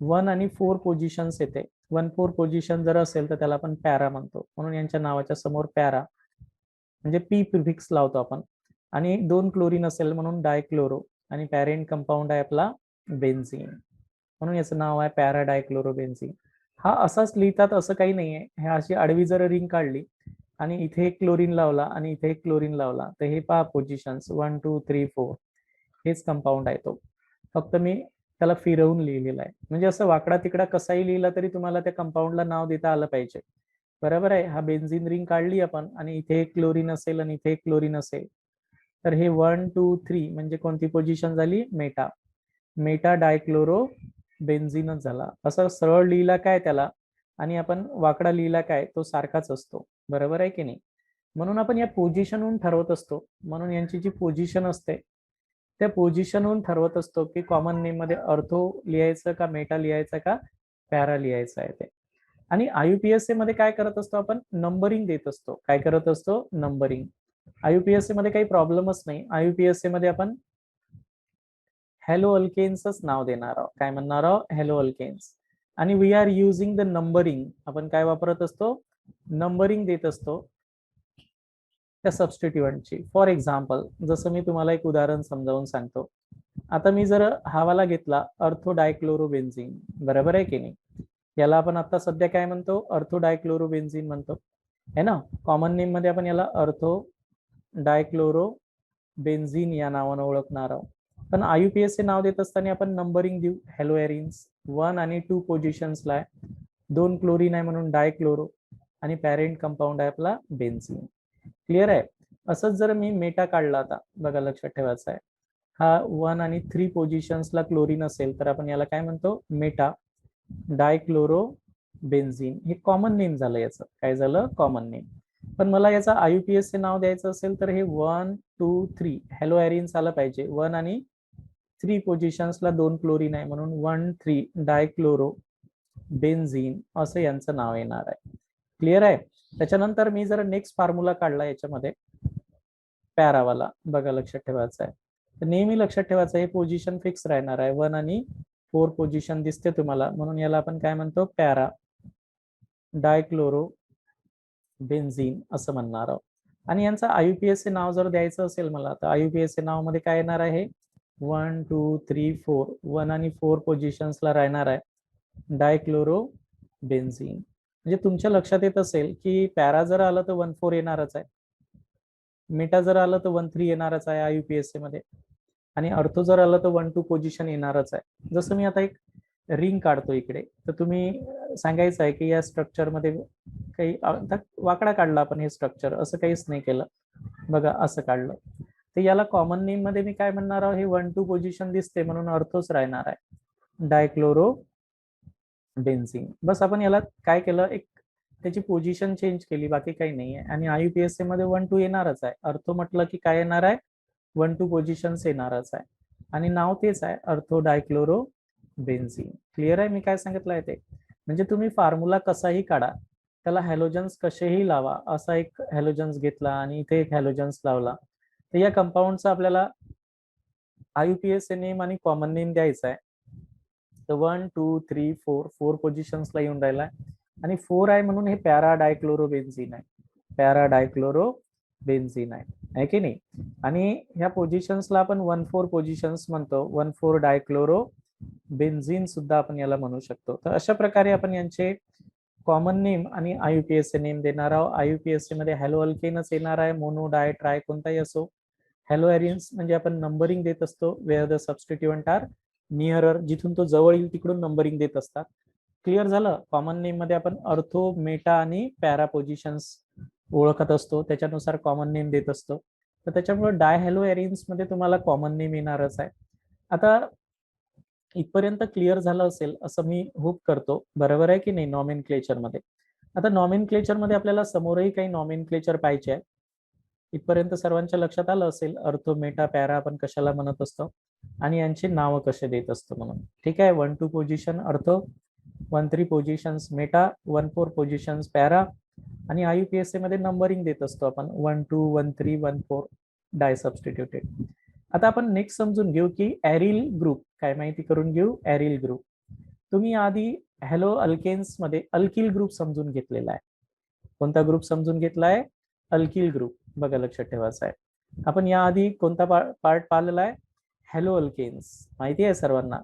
1 आणि 4 पोझिशन्स येते, 1 4 पोझिशन जर असेल तर त्याला आपण पॅरा म्हणतो, म्हणून यांच्या नावाच्या समोर पॅरा म्हणजे पी प्रिफिक्स लावतो आपण. आणि 2 क्लोरीन असेल म्हणून डायक्लोरो आणि पॅरेंट कंपाऊंड आहे आपला बेन्झीन, म्हणून याचं नाव आहे पॅरा डायक्लोरो बेन्झीन. हा असाच लिहितात असं काही नाहीये. हे अशी आडवी जर रिंग काढली आणि इथे एक क्लोरीन लावला आणि इथे एक क्लोरीन लावला, तर हे पहा पोझिशन्स 1 2 3 4, हेच कंपाऊंड आहे तो. फक्त मी त्याला फिरवून लिहिलेला आहे, म्हणजे असं वाकडा तिकडा कसाही लिहिला तरी तुम्हाला त्या कंपाऊंडला नाव देता आलं पाहिजे. बरोबर आहे. हा बेन्झीन रिंग काढली आपण आणि इथे एक क्लोरीन असेल आणि इथे एक क्लोरीन असेल, तर हे 1 2 3 म्हणजे कोणती पोझिशन झाली? मेटा. मेटा डायक्लोरो बेन्झीनच झाला. असं सरळ लिहिला काय त्याला आणि आपण वाकडा लिहिला काय, तो सारखाच असतो. बरोबर आहे की नाही. म्हणून आपण या पोझिशनहून ठरवत असतो, म्हणून यांची जी पोझिशन असते त्या पोझिशनहून ठरवत असतो की कॉमन नेम मध्ये अर्थो लिहायचं का मेटा लिहायचं का पॅरा लिहायचं आहे ते. आणि IUPAC मध्ये काय करत असतो आपण? नंबरिंग देत असतो. काय करत असतो? नंबरिंग. IUPAC मध्ये काही प्रॉब्लेमच नाही. IUPAC मध्ये आपण हॅलो अल्केन्सच नाव देणार आहोत. काय म्हणणार आहोत? Halo alkanes. आणि we are using the numbering. आपण काय वापरत असतो? नंबरिंग देत असतो त्या सबस्टिट्युएंटची. फॉर एक्झाम्पल, जसं मी तुम्हाला एक उदाहरण समजावून सांगतो. आता मी जर हावाला घेतला अर्थो डायक्लोरो बेन्झीन, बरोबर आहे की नाही. याला आपण आता सध्या काय म्हणतो? अर्थो डायक्लोरो बेन्झीन म्हणतो, है ना. कॉमन नेम मध्ये आपण याला अर्थो डायक्लोरो बेन्झीन या नावानं ओळखणार आहोत. पण IUPAC नाव देत असताना आपण नंबरिंग देऊ. हॅलो एरिन्स 1 आणि 2 पोझिशन्सला आहे, 2 क्लोरीन आहे म्हणून डायक्लोरो आणि पॅरेंट कंपाऊंड आहे आपला बेन्झीन. क्लिअर आहे. असंच जर मी मेटा काढला, आता बघा लक्षात ठेवायचं आहे, हा 1 आणि 3 पोझिशन्सला क्लोरीन असेल तर आपण याला काय म्हणतो? मेटा डायक्लोरो बेन्झीन हे कॉमन नेम झालं, याचं काय झालं, कॉमन नेम. पण मला याचा IUPAC चे नाव द्यायचं असेल तर हे 1 2 3 हॅलो एरिन्स आलं पाहिजे. 1 आणि 3 पोझिशन्सला 2 क्लोरीन आहे म्हणून 1 3 डायक्लोरो बेन्झीन असं यांचं नाव येणार आहे. क्लिअर आहे. त्याच्यानंतर मी जर नेक्स्ट फॉर्म्युला काढला याच्यामध्ये पॅरावाला, बघा लक्षात ठेवायचं आहे. तर नेहमी लक्षात ठेवायचं हे पोझिशन फिक्स राहणार आहे. 1 आणि 4 पोझिशन दिसते तुम्हाला, म्हणून याला आपण काय म्हणतो, पॅरा डायक्लोरो बेन्झीन असं म्हणणार आहोत. आणि यांचं IUPAC नाव जर द्यायचं असेल मला, तर IUPAC नाव मध्ये काय येणार आहे, 1 2 3 4 1 आणि 4 पोझिशन्सला राहणार आहे डायक्लोरो बेन्झीन. म्हणजे तुमच्या लक्षात येत असेल की पॅरा जर आलं तर 1 4 येणारच आहे, मेटा जर आलं तर 1 3 येणारच आहे IUPAC मध्ये, आणि अर्थो जर आलं तर 1 2 पोझिशन येणारच आहे. जसं मी आता एक रिंग काढतो इकडे, तर तुम्ही सांगायचं आहे की या स्ट्रक्चर मध्ये काही वाकडा काढला आपण हे स्ट्रक्चर, असं काहीच नाही केलं, बघा असं काढलं, तर याला कॉमन नेम मध्ये मी काय म्हणणार आहोत, हे 1 2 पोझिशन दिसते म्हणून अर्थोच राहणार आहे डायक्लोरो बेन्झीन. बस आपण याला काय केलं, एक त्याची पोझिशन चेंज केली, बाकी काही नाही आहे. आणि IUPAC मध्ये 1 2 येणारच आहे, अर्थो म्हटलं की काय येणार आहे, 1 2 पोझिशन्स येणारच आहे, आणि नाव तेच आहे, अर्थो डायक्लोरो बेन्झीन. क्लिअर आहे मी काय सांगितलंय ते. म्हणजे तुम्ही फॉर्म्युला कसाही काढा, त्याला हॅलोजन्स कसेही लावा, असा एक हॅलोजन्स घेतला आणि इथे एक हॅलोजन्स लावला, तर या कंपाऊंडचा आपल्याला IUPAC नेम आणि कॉमन नेम द्यायचा आहे. तर 1 2 3 4 4 पोझिशन्सला येऊन राहिला, आणि 4 आहे म्हणून हे पॅरा डायक्लोरो बेन्झीन आहे, पॅरा डायक्लोरो बेन्झीन आहे की नाही. आणि ह्या पोझिशन्सला आपण 1 4 पोझिशन्स म्हणतो, 1 4 डायक्लोरो बेन्झीन सुद्धा आपण याला म्हणू शकतो. तर अशा प्रकारे आपण यांचे कॉमन नेम आणि IUPAC नेम देणार आहोत. IUPAC मध्ये हॅलो अल्केनच येणार आहे, मोनो डाय ट्राय कोणताही असो. हॅलो एरिन्स म्हणजे आपण नंबरिंग देत असतो, where the substituent are nearer, जिथून तो जवळ येईल तिकडून नंबरिंग देत असतात. क्लिअर झालं. कॉमन नेम मध्ये आपण अर्थो मेटा आणि पॅरा पोझिशन्स ओळखत असतो, त्याच्यानुसार कॉमन नेम देत असतो. तर त्याच्यामुळे डाय हॅलो एरिन्स मध्ये तुम्हाला कॉमन नेम येणारच आहे. आता इथपर्यंत क्लिअर झालं असेल असं मी होप करतो, बरोबर आहे की नाही. नॉमेनक्लेचर मध्ये आता नॉमेनक्लेचर मध्ये आपल्याला समोरही काही नॉमेनक्लेचर पाहिजे आहे. इथपर्यंत सर्वांच्या लक्षात आलं असेल अर्थो मेटा पॅरा आपण कशाला म्हणत असतो आणि यांची नावं कसे देत असतो म्हणून. ठीक आहे. 1 2 पोझिशन अर्थो, 1 3 पोझिशन्स मेटा, 1 4 पोझिशन्स पॅरा, आणि IUPAC मध्ये नंबरिंग देत असतो आपण 1 2 1 3 1 4 डाय सबस्टिट्युटेड. आता आपण नेक्स्ट समजून घेऊ की एरिल ग्रुप काय, माहिती करून घेऊ. एरिल ग्रुप तुम्ही आधी हॅलो अल्केन्स मध्ये अल्किल ग्रुप समजून घेतलेला आहे. कोणता ग्रुप समजून घेतलाय, अल्किल ग्रुप. बघा लक्षात ठेवायचं आहे. आपण याआधी कोणता पार्ट पाहिलेला आहे, हॅलो अल्केन्स. माहिती आहे सर्वांना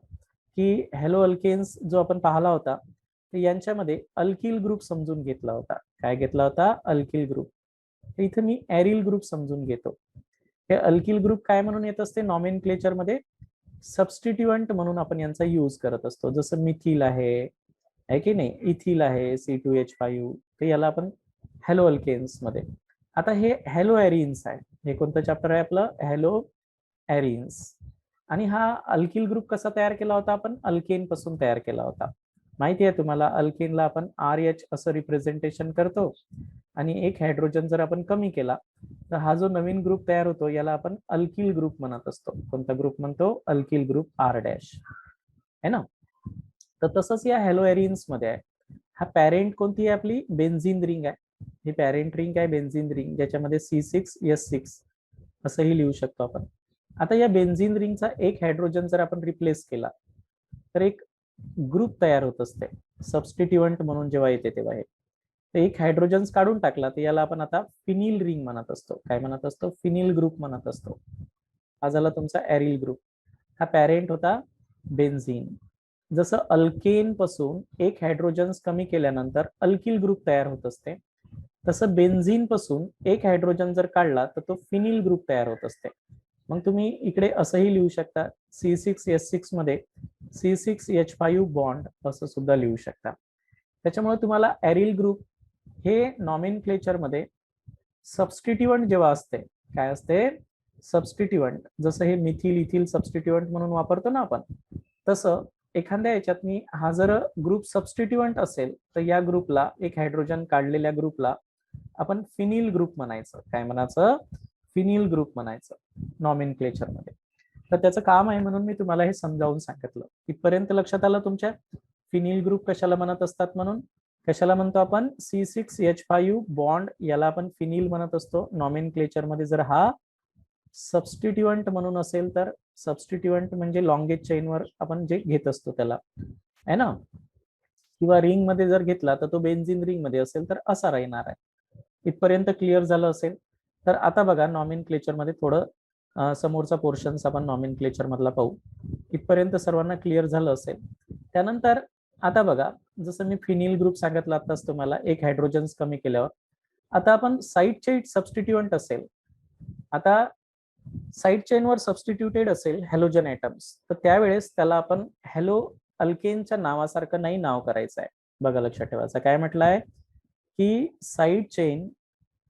की हॅलो अल्केन्स जो आपण पाहिला होता, तर यांच्यामध्ये अल्किल ग्रुप समजून घेतला होता. काय घेतला होता, अल्किल ग्रुप. इथे मी एरिल ग्रुप समजून घेतो. हे अल्किल ग्रुप काय म्हणून येत असते, नॉमेनक्लेचर मध्ये सबस्टिट्युएंट म्हणून आपण यांचा यूज करत असतो. जसं मिथिल आहे की नाही, इथिल आहे C2H5, तर याला आपण हॅलो अल्केन्स मध्ये. आता हे हॅलो एरिन्स आहे, हे कोणतं चॅप्टर आहे आपलं, हॅलो एरिन्स. आणि हा अल्किल ग्रुप कसा तयार केला होता, आपण अल्केन पासून तयार केला होता. माहिती आहे तुम्हाला, अल्केनला आपण RH असं रिप्रेझेंटेशन करतो, आणि एक हायड्रोजन जर आपण कमी केला तर हा जो नवीन ग्रुप तयार होतो याला आपण अल्किल ग्रुप म्हणत असतो. कोणता ग्रुप म्हणतो, अल्किल ग्रुप R' है ना. तर तसंच या हॅलो एरिन्स मध्ये आहे. हा पॅरेंट कोणती आहे आपली, बेन्झीन रिंग आहे. ही पॅरेंट रिंग आहे बेन्झीन रिंग, ज्याच्यामध्ये C6H6 असंही लिहू शकतो आपण. आता या बेन्झीन रिंगचा एक हायड्रोजन जर आपण रिप्लेस केला तर एक ग्रुप तयार होत असते, सबस्टिट्युएंट म्हणून जेव्हा येते तेव्हा. हे तर एक हायड्रोजन काढून टाकला तर याला आपण आता फिनिल रिंग म्हणत असतो. काय म्हणत असतो, फिनिल ग्रुप म्हणत असतो. हा झाला तुमचा एरिल ग्रुप. हा पॅरेंट होता बेन्झीन. जसं अल्केन पासून एक हायड्रोजन कमी केल्यानंतर अल्किल ग्रुप तयार होत असते, तसं बेन्झीन पासून एक हायड्रोजन जर काढला तर तो फिनिल ग्रुप तयार होत असते. मग तुम्ही इकडे असंही लिहू शकता, C6H6 मध्ये C6H5 बॉन्ड असं सुद्धा लिहू शकता. त्याच्यामुळे तुम्हाला एरिल ग्रुप हे नॉमेनक्लेचर मध्ये सबस्टिट्युएंट जेव्हा असते, काय असते, सबस्टिट्युएंट. जसं हे मिथिल इथिल सबस्टिट्युएंट म्हणून वापरतो ना आपण, तसं एखाद्या याच्यातनी हा जर ग्रुप सबस्टिट्युएंट असेल तर या ग्रुपला, एक हायड्रोजन काढलेल्या ग्रुपला आपण फिनिल ग्रुप म्हणायचं. काय म्हणायचं? फिनिल ग्रुप म्हणायचं नॉमेनक्लेचर मध्ये. तर त्याचं काम आहे म्हणून मी तुम्हाला हे समजावून सांगितलं. इथपर्यंत लक्षात आलं तुमच्या? फिनिल ग्रुप कशाला म्हणत असतात म्हणून? कशाला म्हणतो आपण? C6H5 बॉन्ड, याला आपण फिनिल म्हणत असतो नॉमेनक्लेचर मध्ये. जर हा सबस्टिट्युएंट म्हणून असेल तर, सबस्टिट्युएंट म्हणजे लॉंगेज चेनवर आपण जे घेत असतो त्याला, आहे ना, किंवा रिंग मध्ये जर घेतला तर तो बेन्झीन रिंग मध्ये असेल तर असा राहणार आहे. इथपर्यंत क्लिअर झालं असेल तर आता बघा नॉमेनक्लेचर मध्ये थोडं समोरचा पोर्शन्स आपण नॉमेनक्लेचर मधला पाहू. इथपर्यंत सर्वांना क्लिअर झालं असेल. त्यानंतर आता बघा, जसं मी फिनिल ग्रुप सांगितलं आताच तुम्हाला, एक हायड्रोजन्स कमी केल्यावर. आता आपण साईड चेन सबस्टिट्युएंट असेल, आता साईड चेनवर सबस्टिट्युटेड असेल हॅलोजन ऍटम्स, तर त्यावेळेस त्याला आपण हॅलो अल्केनच्या नावासारखं नाही नाव करायचं आहे. बघा लक्षात ठेवायचं. काय म्हटलंय की side chain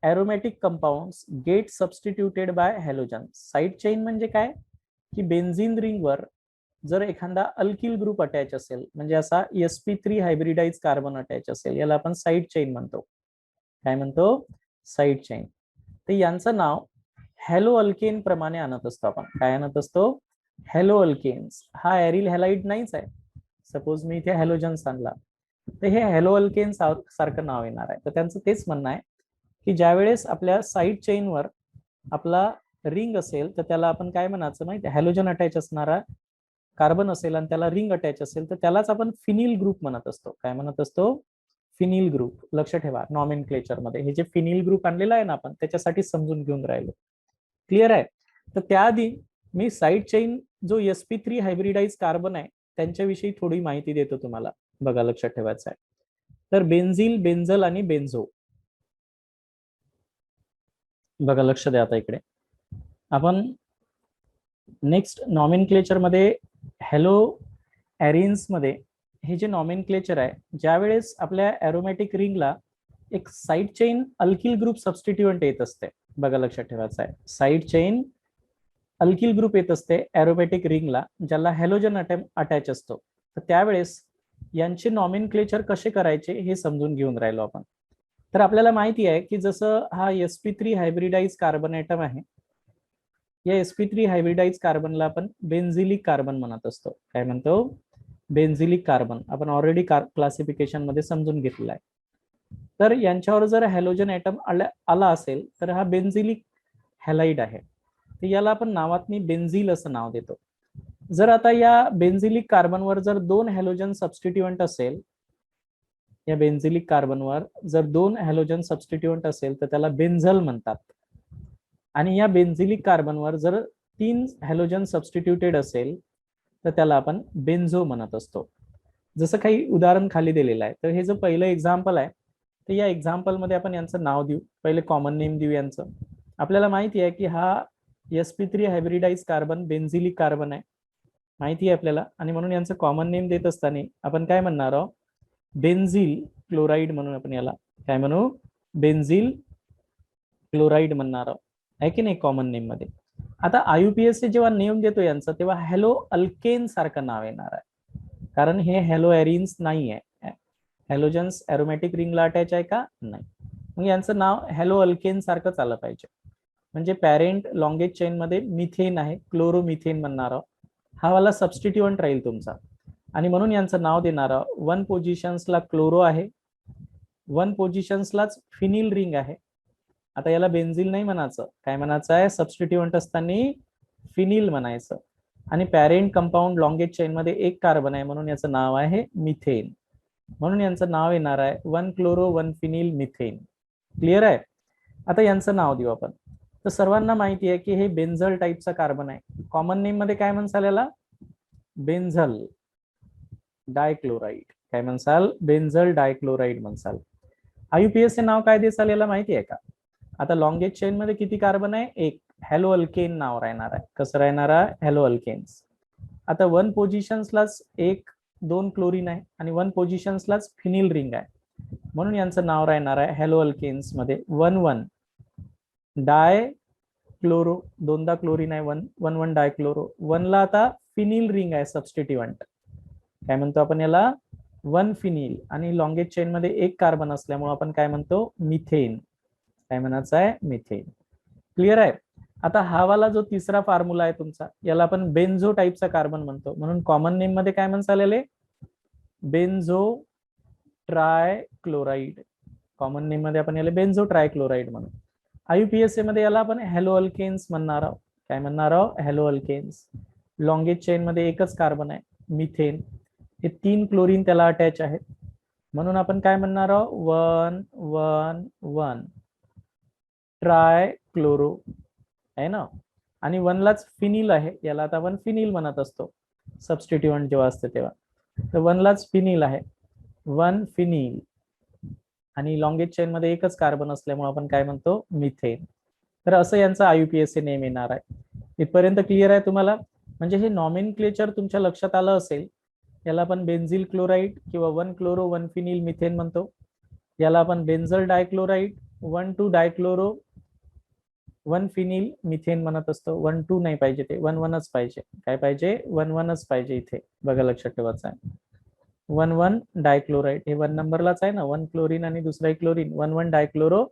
aromatic compounds get substituted by halogen. Side chain म्हणजे काय की बेन्झीन रिंगवर जर एखादा अल्किल ग्रुप अटॅच असेल, म्हणजे असा sp3 हायब्रिडाइज कार्बन अटॅच असेल, याला आपण साईड चेन म्हणतो. काय म्हणतो? Side chain. तर यांचं नाव हॅलो अल्केन प्रमाणे आणत असतो आपण. काय आणत असतो? Haloalkanes. हा एरिल हॅलाइड नाहीच आहे. सपोज मी इथे हॅलोजन्स आणला तर हे हॅलो अल्केन सारखं नाव येणार आहे. तर त्यांचं तेच म्हणणं आहे की ज्यावेळेस आपल्या साईड चेनवर आपला रिंग असेल तर त्याला आपण काय म्हणायचं माहिती? हॅलोजन अटॅच असणारा कार्बन असेल आणि त्याला रिंग अटॅच असेल तर त्यालाच आपण फिनिल ग्रुप म्हणत असतो. काय म्हणत असतो? Phenyl group. लक्ष ठेवा नॉमेनक्लेचर मध्ये हे जे फिनिल ग्रुप आणलेला आहे ना आपण, त्याच्यासाठी समजून घेऊन राहिलो. क्लिअर आहे? तर त्याआधी मी साईड चेन जो sp3 हायब्रिडाइज कार्बन आहे त्यांच्याविषयी थोडी माहिती देतो तुम्हाला. बघा लक्षात ठेवायचं आहे. तर बेन्झील, बेन्झल आणि बेन्झो. बघा लक्ष द्या आता इकडे. आपण नेक्स्ट नॉमेनक्लेचर मध्ये हॅलो एरिन्स मध्ये हे जे नॉमेनक्लेचर आहे, ज्यावेळेस आपल्या एरोमॅटिक रिंगला एक side chain alkyl group substituent येत असते. बघा लक्षात ठेवायचं आहे. साईड चेन अल्किल ग्रुप येत असते एरोमॅटिक रिंगला, ज्याला हॅलोजन अटॅच असतो. तर त्यावेळेस यांचे नॉमेनक्लेचर कसे करायचे हे समजून घेऊन राहिलो आपण. तर आपल्याला माहिती आहे की जसं हा sp3 हायब्रिडाइज कार्बन ॲटम आहे, या sp3 हायब्रिडाइज कार्बनला आपण बेन्झिलिक कार्बन म्हणत असतो. काय म्हणतो? बेन्झिलिक कार्बन. आपण ऑलरेडी क्लासिफिकेशन मध्ये समजून घेतलेला आहे. तर यांच्यावर जर हॅलोजन ॲटम आला असेल तर हा बेन्झिलिक हॅलाइड आहे. तर याला आपण नावातनी बेन्झील असं नाव देतो. जर आता या बेन्झिलिक कार्बनवर जर दोन हॅलोजन सबस्टिट्युएंट असेल, या बेन्झिलिक कार्बनवर जर दोन हॅलोजन सबस्टिट्युएंट असेल तर त्याला बेन्झल म्हणतात. आणि या बेन्झिलिक कार्बनवर जर 3 हॅलोजन सबस्टिट्युटेड असेल तर त्याला आपण बेन्झो म्हणत असतो. जसं काही उदाहरण खाली दिलेलं आहे. तर हे जो पहिलं एक्झाम्पल आहे, तर या एक्झाम्पल मध्ये आपण यांचं नाव देऊ. पहिले कॉमन नेम देऊ यांचं. आपल्याला माहिती आहे की हा sp3 हायब्रिडाइज कार्बन बेन्झिलिक कार्बन आहे, माहिती आहे आपल्याला. आणि म्हणून यांचं कॉमन नेम देत असताना आपण काय म्हणणार आहोत? बेन्झिल क्लोराईड म्हणून आपण याला काय म्हणू? बेन्झिल क्लोराईड म्हणणार आहोत, आहे की नाही, कॉमन नेम मध्ये. आता IUPAC जेव्हा नेम देतो यांचं, तेव्हा हॅलो अल्केन सारखं नाव येणार आहे, कारण हे हॅलो एरिन्स नाही आहे. हॅलोजन्स एरोमॅटिक रिंगला अटॅच आहे का? नाही. मग यांचं नाव हॅलो अल्केन सारखंच आलं पाहिजे. म्हणजे पॅरेंट लॉंगेज चेन मध्ये मिथेन आहे, क्लोरोमिथेन म्हणणार आहोत. हा वाला सबस्टिट्युएंट राहील तुमचा, आणि म्हणून यांचं नाव देणार आहोत. 1 पोझिशन्सला क्लोरो आहे, 1 पोझिशन्सलाच फिनिल रिंग आहे. आता याला बेन्झिल नाही म्हणायचं, काय म्हणायचं आहे? सबस्टिट्युएंट असताना फिनिल म्हणायचं. आणि पॅरेंट कंपाऊंड लॉंगेज चेन मध्ये एक कार्बन आहे म्हणून याचं नाव आहे मिथेन. म्हणून यांचं नाव येणार आहे 1 क्लोरो 1 फिनिल मिथेन. क्लिअर आहे? आता यांचं नाव देऊ आपण. तर सर्वांना माहिती आहे की हे बेन्झल टाईपचा कार्बन आहे. कॉमन नेम मध्ये काय म्हणसाल याला? बेन्झल डायक्लोराईड. काय म्हणसाल? बेन्झल डायक्लोराईड म्हणसाल. IUPAC नाव काय देसाल याला माहिती आहे का? आता लॉंगेज चेन मध्ये किती कार्बन आहे? एक. हॅलो अल्केन नाव राहणार आहे. कसं राहणार आहे? Haloalkanes. आता 1 पोझिशन्सलाच 1 2 क्लोरीन आहे आणि 1 पोझिशन्सलाच फिनिल रिंग आहे, म्हणून यांचं नाव राहणार आहे हॅलो अल्केन्स मध्ये 1 1 डाय क्लोरो. दोनदा क्लोरीन आहे, 1 1 1 डाय क्लोरो. 1 ला आता फिनिल रिंग आहे सबस्टिट्युएंट, काय म्हणतो आपण याला, 1 फिनिल, आणि लॉंगेस्ट चेन मध्ये एक कार्बन असल्यामुळे आपण काय म्हणतो, मिथेन. काय म्हणायचं आहे, मिथेन. क्लिअर आहे. आता हा वाला जो तिसरा फॉर्म्युला आहे तुमचा, याला आपण बेन्झो टाईपचा कार्बन म्हणतो, म्हणून कॉमन नेम मध्ये काय म्हणता आलेले, बेन्झो ट्रायक्लोराइड. कॉमन नेम मध्ये आपण याला बेन्झो ट्रायक्लोराइड म्हणू. आयुपीएसए मध्ये याला आपण हॅलो अल्केन्स म्हणणार आहोत. काय म्हणणार आहोत, हॅलो अल्केन्स. लॉंगेस्ट चेन मध्ये एकच कार्बन आहे, मिथेन. हे 3 क्लोरीन त्याला अटॅच आहेत, म्हणून आपण काय म्हणणार आहोत, 1 1 1 ट्रायक्लोरो आहे ना. आणि 1 लाच फिनिल आहे, याला आता आपण फिनिल म्हणत असतो सबस्टिट्यूएंट जेव्हा असते तेव्हा. तर 1 लाच फिनिल आहे, 1 फिनिल. आणि लॉंगेस्ट चेन मध्ये एकच कार्बन असल्यामुळे आपण काय म्हणतो, मिथेन. तर असं यांचं आयुपीएसए नेम येणार आहे. इथपर्यंत क्लिअर आहे तुम्हाला. म्हणजे हे नॉमेनक्लेचर तुमच्या लक्षात आलं असेल. याला आपण बेन्झिल क्लोराइड किंवा 1 क्लोरो 1 फिनिल मिथेन म्हणतो. याला आपण बेन्झल डायक्लोराइड 1 2 डायक्लोरो 1 फिनिल मिथेन म्हणत असतो. 1 2 नाही पाहिजे, ते 1 1च पाहिजे. काय पाहिजे, 1 1च पाहिजे. इथे बघा, लक्षात ठेवायचं आहे. 1 1 डायक्लोराइड हे 1 नंबरलाच आहे ना, 1 क्लोरीन आणि दुसरा क्लोरीन, 1 1 डायक्लोरो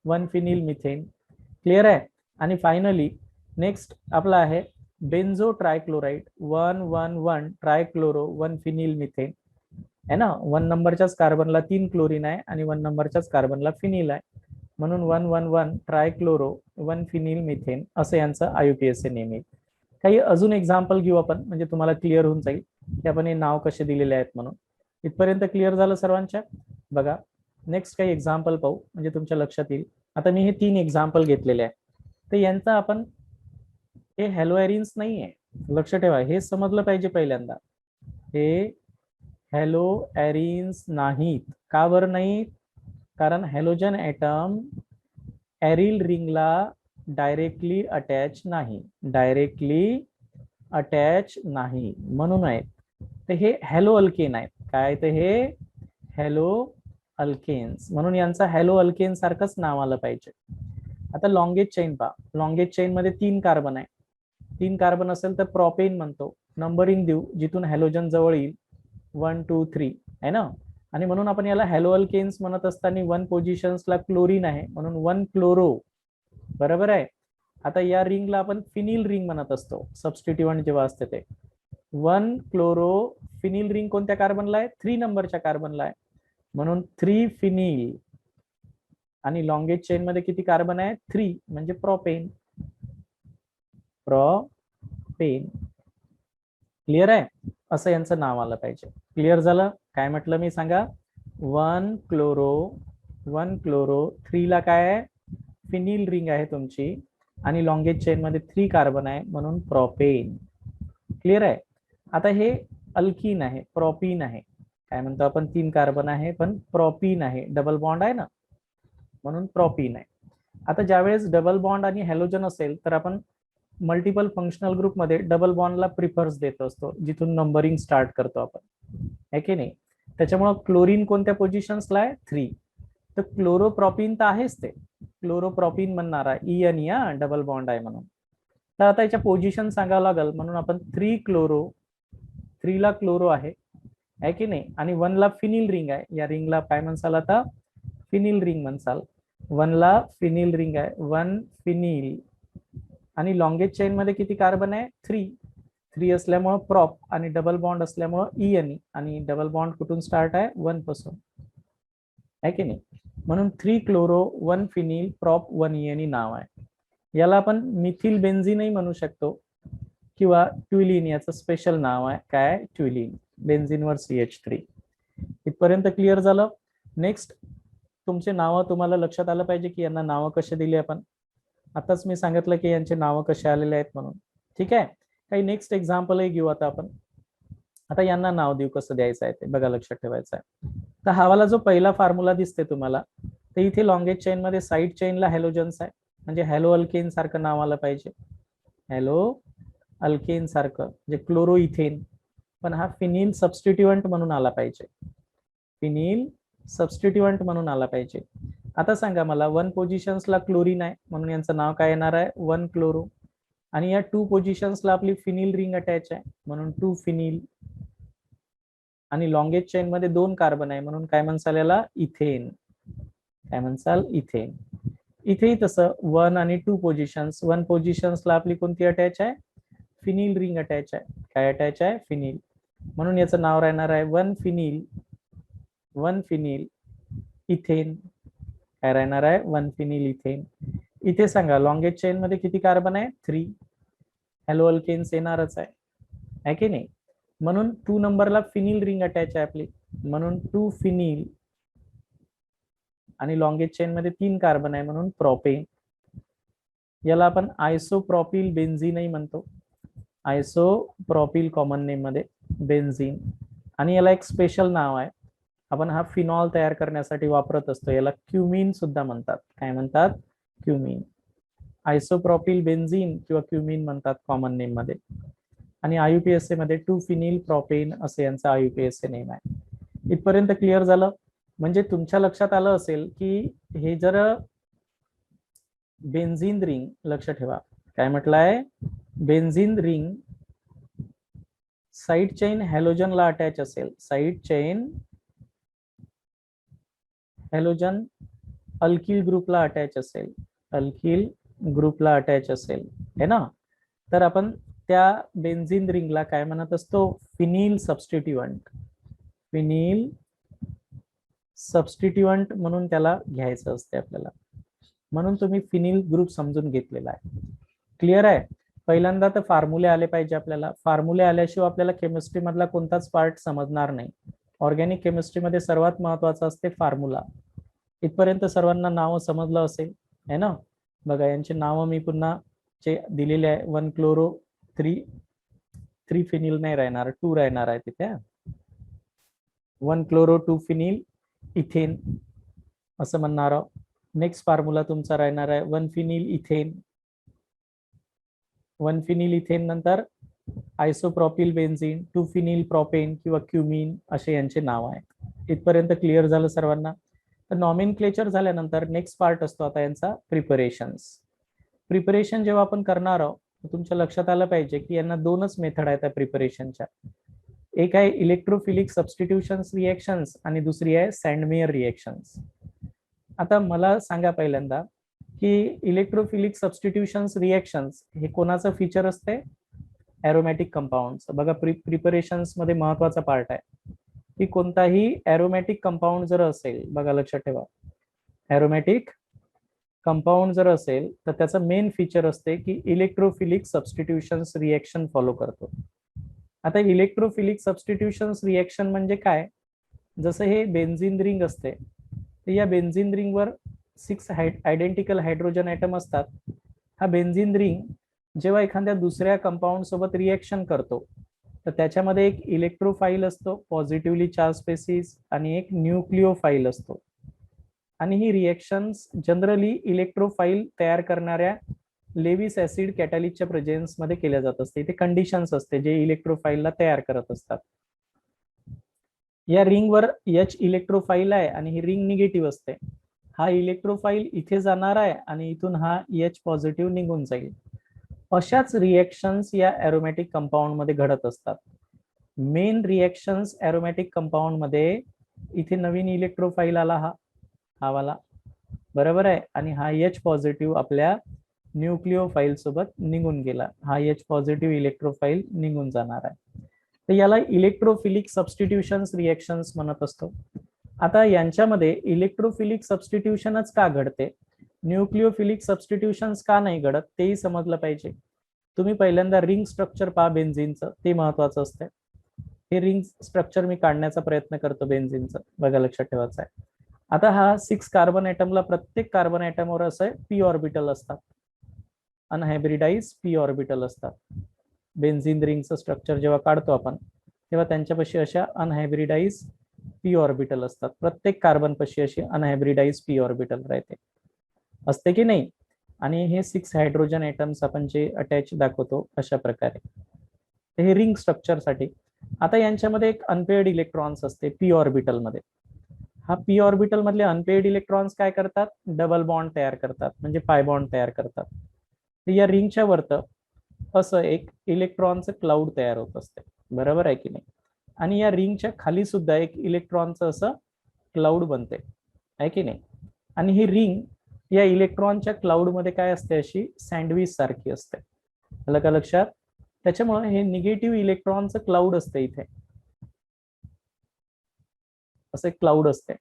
1 फिनिल मिथेन. क्लिअर आहे. आणि फायनली नेक्स्ट आपला आहे बेन्झो ट्रायक्लोराइड 1 1 1 ट्रायक्लोरो 1 फिनिल मिथेन आहे ना. 1 नंबरच्याच कार्बनला 3 क्लोरीन आहे आणि 1 नंबरच्याच कार्बनला फिनिल आहे, म्हणून 1 1 1 ट्रायक्लोरो 1 फिनिल मिथेन असं यांचं आयुपीएसए नेम आहे. काही अजून एक्झाम्पल घेऊ आपण, म्हणजे तुम्हाला क्लिअर होऊन जाईल की आपण हे नाव कसे दिलेले आहेत म्हणून. इथपर्यंत क्लिअर झालं सर्वांच्या. बघा, नेक्स्ट काही एक्झाम्पल पाहू, म्हणजे तुमच्या लक्षात येईल. आता मी हे 3 एक्झाम्पल घेतलेले आहे, तर यांचा आपण, हे हॅलो एरिन्स नाही आहे, लक्ष ठेवा, हे समजलं पाहिजे पहिल्यांदा. हे हॅलो एरिन्स नाहीत. का बरं नाहीत, कारण हॅलोजन ऍटम एरिल रिंगला डायरेक्टली अटॅच नाही, डायरेक्टली अटॅच नाही, म्हणून आहेत. तर हे हॅलो अल्केन आहेत. काय, तर हे हॅलो अल्केन्स, म्हणून यांचा हॅलो अल्केन सारखंच नाव आलं पाहिजे. आता लॉंगेस्ट चेन पहा. लॉंगेस्ट चेन मध्ये 3 कार्बन आहे. 3 कार्बन असेल तर प्रोपेन म्हणतो. नंबरिंग देऊ जिथून हॅलोजन जवळ येईल, 1 2 3 आहे ना. आणि म्हणून आपण याला हॅलो अल्केन्स म्हणत असताना 1 पोझिशन्सला क्लोरीन आहे, म्हणून 1 क्लोरो. बरोबर आहे. आता या रिंगला आपण फिनिल रिंग म्हणत असतो सबस्टिट्यूएंट जेव्हा असते ते. 1 क्लोरो फिनिल रिंग कोणत्या कार्बनला आहे, 3 नंबरच्या कार्बनला आहे, म्हणून 3 फिनिल. आणि लॉंगेस्ट चेन मध्ये किती कार्बन आहे, 3, म्हणजे प्रोपेन. प्रोपेन. क्लिअर आहे. असं यांचं नाव आलं पाहिजे. क्लिअर झालं. काय म्हटलं मी सांगा, 1 क्लोरो 1 क्लोरो 3 ला काय आहे, फिनिल रिंग आहे तुमची, आणि लॉंगेस्ट चेन मध्ये 3 कार्बन आहे, म्हणून प्रोपेन. क्लिअर आहे. आता हे अल्कीन आहे, प्रोपीन आहे. काय म्हणतो आपण, 3 कार्बन आहे पण प्रोपीन आहे, डबल बॉन्ड आहे ना, म्हणून प्रोपीन आहे. आता ज्यावेळेस डबल बॉन्ड आणि हॅलोजन असेल तर आपण मल्टिपल फंक्शनल ग्रुप मध्ये डबल बॉन्डला प्रिफर्स देत असतो, जिथून नंबरिंग स्टार्ट करतो आपण, आहे की नाही. त्याच्यामुळे क्लोरीन कोणत्या पोझिशन्सला आहे, 3. तर क्लोरोप्रोपीन तर आहेच, ते क्लोरोप्रोपीन म्हणणारा ई आणि या डबल बॉन्ड आहे म्हणून. तर आता याच्या पोझिशन सांगावं लागेल, म्हणून आपण 3 क्लोरो, 3 ला क्लोरो आहे की नाही, आणि 1 ला फिनिल रिंग आहे. या रिंगला काय म्हणसाल आता, फिनिल रिंग म्हणसाल. 1 ला फिनिल रिंग आहे, 1 फिनिल. आणि लॉंगेस्ट चेन मध्ये किती कार्बन आहे, 3 असल्यामुळं प्रॉप, आणि डबल बॉन्ड असल्यामुळं ई आणि डबल बॉन्ड कुठून स्टार्ट आहे, 1 पासून, आहे की नाही. म्हणून 3 क्लोरो 1 फिनिल प्रॉप 1 ई नाव आहे. याला आपण मिथिल बेन्झिनही म्हणू शकतो, किंवा ट्विलिन, याचं स्पेशल नाव आहे काय, ट्विलिन. बेन्झिनवर CH3. इथपर्यंत क्लिअर झालं. नेक्स्ट तुमचे नावं तुम्हाला लक्षात आलं पाहिजे की यांना नावं कशी दिली आपण. आताच मी सांगितलं की यांचे नावं कसे आलेले आहेत म्हणून. ठीक आहे. काही नेक्स्ट एक्झाम्पलही घेऊ आता आपण. आता यांना नाव देऊ कसं द्यायचं आहे ते बघा, लक्षात ठेवायचं आहे. तर हावाला जो पहिला फॉर्म्युला दिसते तुम्हाला, तर इथे लॉंगेस्ट चेन मध्ये साईड चेनला हॅलोजन्स आहे, म्हणजे हॅलो अल्केन सारखं नाव आलं पाहिजे, हॅलो अल्केन सारखं, म्हणजे क्लोरो इथेन. पण हा फिनिल सबस्टिट्यूएंट म्हणून आला पाहिजे, फिनिल सबस्टिट्यूएंट म्हणून आला पाहिजे. आता सांगा मला, 1 पोझिशन्सला क्लोरीन आहे, म्हणून यांचं नाव काय येणार आहे, 1 क्लोरो. आणि या 2 पोझिशन्सला आपली फिनिल रिंग अटॅच आहे, म्हणून 2 फिनिल. आणि लॉंगेस्ट चेन मध्ये 2 कार्बन आहे म्हणून काय म्हणसाल याला इथेन. काय म्हणसाल इथेन. इथेही तसं 1 आणि 2 पोझिशन्स. 1 पोझिशन्सला आपली कोणती अटॅच आहे, फिनिल रिंग अटॅच आहे. काय अटॅच आहे, फिनिल. म्हणून याचं नाव राहणार आहे 1 फिनिल इथेन. काय राहणार आहे, 1 फिनिल इथेन. इथे सांगा लॉंगेस्ट चेन मध्ये किती कार्बन आहे, 3. हॅलो अल्केन्स येणारच आहे की नाही. म्हणून 2 नंबरला फिनिल रिंग अटॅच आहे आपली, म्हणून 2 फिनिल. आणि लॉंगेस्ट चेन मध्ये 3 कार्बन आहे म्हणून प्रोपेन. याला आपण आयसोप्रोपिल बेन्झीनही म्हणतो. आयसोप्रोपिल कॉमन नेम मध्ये बेन्झीन. आणि याला एक स्पेशल नाव आहे, आपण हा फिनॉल तयार करण्यासाठी वापरत असतो. याला क्युमिन सुद्धा म्हणतात. काय म्हणतात, क्युमिन. आयसोप्रोपिल बेन्झीन किंवा क्युमिन म्हणतात कॉमन नेम मध्ये. आणि आयुपीएसए मध्ये 2 फिनिल प्रोपेन असे यांचा आयुपीएसए नेम आहे. इथपर्यंत क्लिअर झालं. म्हणजे तुमच्या लक्षात आलं असेल की हे जर बेन्झीन रिंग, लक्ष ठेवा काय म्हटलं आहे, बेन्झीन रिंग साइड चेन हॅलोजनला अटॅच असेल, साइड चेन हॅलोजन अल्किल ग्रुपला अटॅच असेल, अल्किल ग्रुपला अटॅच असेल है ना, तर आपण त्या बेन्झीन रिंगला काय म्हणत असतो, फिनिल सबस्टिट्यूएंट. फिनिल सबस्टिट्यूएंट म्हणून त्याला घ्यायचं असते आपल्याला. म्हणून तुम्ही फिनिल ग्रुप समजून घेतलेला आहे. क्लिअर आहे. पहिल्यांदा तर फॉर्म्युले आले पाहिजे आपल्याला. फॉर्म्युले आल्याशिवाय आपल्याला केमिस्ट्री मधला कोणताच पार्ट समजणार नाही. ऑर्गॅनिक केमिस्ट्री मध्ये सर्वात महत्वाचं असते फॉर्म्युला. इथपर्यंत सर्वांना नाव समजलं असेल है ना. बघा यांची नावं मी पुन्हा जे दिलेले आहे, 1 क्लोरो 3 फिनिल नाही राहणार, 2 राहणार आहे तिथे. 1 क्लोरो 2 फिनिल इथेन असं म्हणणार आहोत. नेक्स्ट फॉर्म्युला तुमचा राहणार आहे 1 फिनिल इथेन. 1 फिनिल इथेन नंतर आयसोप्रोपिल बेन्झीन, 2 फिनिल प्रोपेन किंवा क्युमिन असे यांचे नाव आहे. इथपर्यंत क्लिअर झालं सर्वांना. तर नॉमेनक्लेचर झाल्यानंतर नेक्स्ट पार्ट असतो आता यांचा प्रिपरेशन्स. प्रिपरेशन जेव्हा आपण करणार आहोत तुमच्या लक्षात आलं पाहिजे की यांना 2च मेथड आहेत त्या प्रिपरेशनच्या. एक आहे इलेक्ट्रोफिलिक सबस्टिट्यूशन्स रिएक्शन्स आणि दुसरी आहे सँडमेयर रिएक्शन्स. आता मला सांगा पहिल्यांदा की इलेक्ट्रोफिलिक सबस्टिट्यूशन्स रिएक्शन्स हे कोणाचं फीचर असते, एरोमॅटिक कंपाऊंड. बघा प्रिपरेशन्स मध्ये महत्वाचा पार्ट आहे की कोणताही एरोमॅटिक कंपाऊंड जर असेल, बघा लक्षात ठेवा, एरोमॅटिक कंपाऊंड जर असेल तर त्याचं मेन फीचर असते की इलेक्ट्रोफिलिक सबस्टिट्यूशन्स रिएक्शन फॉलो करतो. आता इलेक्ट्रोफिलिक सबस्टिट्यूशन्स रिएक्शन म्हणजे काय, जसं हे बेन्झीन रिंग असते तर या बेन्झीन रिंगवर 6 आयडेंटिकल हायड्रोजन ॲटम असतात. हा बेन्झीन रिंग जेव्हा एखाद्या दुसऱ्या कंपाऊंड सोबत रिएक्शन करतो तर त्याच्यामध्ये एक इलेक्ट्रोफाईल असतो, पॉझिटिव्हली चार्ज स्पेसिस, आणि एक न्यूक्लिओफाईल असतो. आणि ही रिएक्शन्स जनरली इलेक्ट्रोफाईल तयार करणाऱ्या लेविस ऍसिड कॅटॅलिकच्या प्रेझेन्स मध्ये केल्या जात असते. इथे कंडिशन्स असते जे इलेक्ट्रोफाईलला तयार करत असतात. या रिंगवर H इलेक्ट्रोफाईल आहे आणि ही रिंग निगेटिव्ह असते. हा इलेक्ट्रोफाईल इथे जाणार आहे आणि इथून हा H पॉझिटिव्ह निघून जाईल. अशाच रिएक्शन्स या एरोमॅटिक कंपाऊंड मध्ये घडत असतात. मेन रिएक्शन्स एरोमॅटिक कंपाऊंड मध्ये इथे नवीन इलेक्ट्रोफाईल आला, हा वाला बरोबर आहे, आणि हा H पॉझिटिव्ह आपल्या न्यूक्लिओफाईल सोबत निघून गेला. हा H पॉझिटिव्ह इलेक्ट्रोफाईल निघून जाणार आहे. तर याला इलेक्ट्रोफिलिक सबस्टिट्यूशन्स रिएक्शन्स म्हणत असतो. आता यांच्यामध्ये इलेक्ट्रोफिलिक सबस्टिट्यूशनच का घडते, न्यूक्लिओफिलिक सबस्टिट्यूशन्स का नाही घडत तेही समजलं पाहिजे. तुम्ही पहिल्यांदा रिंग स्ट्रक्चर पहा बेन्झीनचं, ते महत्वाचं असतं. हे रिंग स्ट्रक्चर मी काढण्याचा प्रयत्न करतो बेन्झीनचं, बघा लक्षात ठेवायचं आहे. आता हा 6 कार्बन ॲटमला प्रत्येक कार्बन ॲटमवर असं p ऑर्बिटल असतात, अनहायब्रिडाइज p ऑर्बिटल असतात. बेन्झीन रिंगचं स्ट्रक्चर जेव्हा काढतो आपण तेव्हा त्यांच्यापाशी अशा अनहायब्रिडाइज p ऑर्बिटल असतात. प्रत्येक कार्बन पाशी अशी अनहायब्रिडाइज p ऑर्बिटल राहते, असते की नाही. आणि हे 6 हायड्रोजन ॲटम्स आपण जे अटॅच दाखवतो अशा प्रकारे, हे रिंग स्ट्रक्चर साठी. आता यांच्यामध्ये एक अनपेअर्ड इलेक्ट्रॉन्स असते p ऑर्बिटल मध्ये. हा p ऑर्बिटल मधले अनपेअर्ड इलेक्ट्रॉन्स काय करतात, डबल बॉन्ड तयार करतात, म्हणजे पाय बॉन्ड तयार करतात. तर या रिंगच्या वरत असं एक इलेक्ट्रॉनचं क्लाउड तयार होत असते, बरोबर आहे की नाही. आणि या रिंगच्या खाली सुद्धा एक इलेक्ट्रॉनचं असं क्लाउड बनते, आहे की नाही. आणि ही रिंग या इलेक्ट्रॉनच्या क्लाउड मध्ये काय असते, अशी सँडविच सारखी असते, आलं का लक्षात. त्याच्यामुळे हे निगेटिव्ह इलेक्ट्रॉनचं क्लाउड असते इथे, असे क्लाउड असते.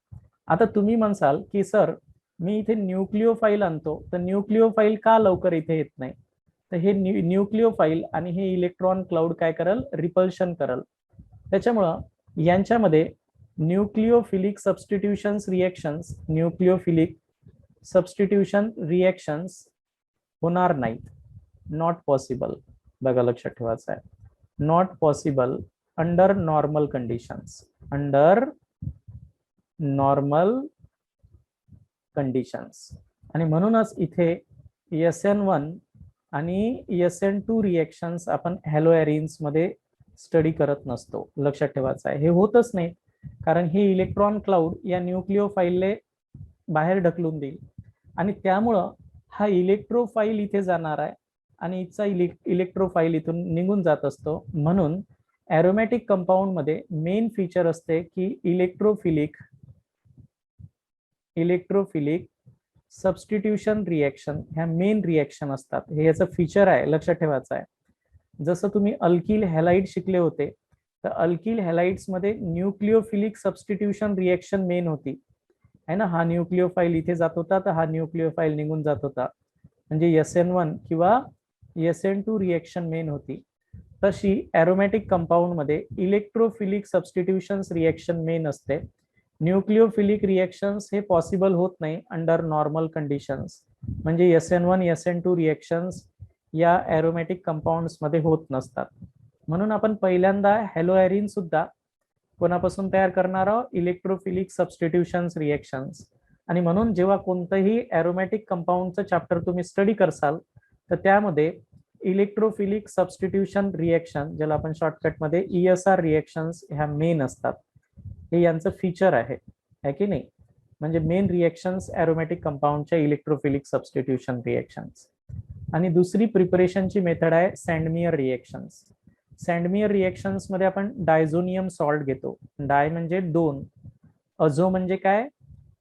आता तुम्ही म्हणसाल की सर मी इथे न्यूक्लिओफाईल आणतो, तर न्यूक्लिओफाईल का लवकर इथे येत नाही. तर हे न्यूक्लिओफाईल आणि हे इलेक्ट्रॉन क्लाउड काय करल, रिपल्शन करल. त्याच्यामुळं यांच्यामध्ये nucleophilic substitutions reactions, nucleophilic substitution reactions होणार नाहीत. नॉट पॉसिबल, बघा लक्षात ठेवायचं आहे, not possible under normal conditions, under normal conditions. आणि म्हणूनच इथे SN1 आणि SN2 रिएक्शन्स आपण हॅलो एरिन्स मध्ये स्टडी करत नसतो, लक्षात ठेवायचं आहे. हे होतच नाही, कारण हे इलेक्ट्रॉन क्लाउड या न्यूक्लिओफाईलले बाहेर ढकलून देईल आणि त्यामुळं हा इलेक्ट्रोफाईल इथे जाणार आहे आणि इथचा इलेक्ट्रोफाईल इथून निघून जात असतो. म्हणून एरोमॅटिक कंपाऊंड मध्ये मेन फीचर असते की इलेक्ट्रोफिलिक सबस्टिट्यूशन रिएक्शन ह्या मेन रिएक्शन असतात. हे याचं फीचर आहे, लक्षात ठेवायचं आहे. जसं तुम्ही अल्किल हॅलाइड शिकले होते, तर अल्किल हॅलाइड्स मध्ये न्यूक्लिओफिलिक सबस्टिट्यूशन रिएक्शन मेन होती, है ना. हा न्यूक्लिओफाईल इथे जात होता, तर हा न्यूक्लिओफाईल निघून जात होता, म्हणजे SN1 किंवा SN2 रिएक्शन मेन होती. तशी एरोमॅटिक कंपाऊंड मध्ये इलेक्ट्रोफिलिक सबस्टिट्यूशन रिएक्शन मेन असते. न्यूक्लिओफिलिक रिएक्शन्स हे पॉसिबल होत नाही अंडर नॉर्मल कंडिशन्स, म्हणजे SN1 SN2 रिएक्शन्स या एरोमॅटिक कंपाऊंड्स मध्ये होत नसतात. म्हणून आपण पहिल्यांदा हॅलो एरिन सुद्धा कोणापासून तयार करणार आहोत, इलेक्ट्रोफिलिक सबस्टिट्यूशन्स रिएक्शन्स. आणि म्हणून जेव्हा कोणतंही एरोमॅटिक कंपाऊंडचं चॅप्टर तुम्ही स्टडी करसाल, तर त्यामध्ये इलेक्ट्रोफिलिक सबस्टिट्यूशन रिएक्शन, ज्याला आपण शॉर्टकटमध्ये ESR रिएक्शन्स ह्या मेन असतात. हे यांचं फीचर आहे की नाही. म्हणजे मेन रिएक्शन्स एरोमॅटिक कंपाऊंडच्या इलेक्ट्रोफिलिक सबस्टिट्यूशन रिएक्शन्स. आणि दुसरी प्रिपरेशनची मेथड आहे सँडमियर रिएक्शन्स. सँडमियर रिएक्शन्स मध्ये आपण डायझोनियम सॉल्ट घेतो. डाय म्हणजे दोन, अझो म्हणजे काय,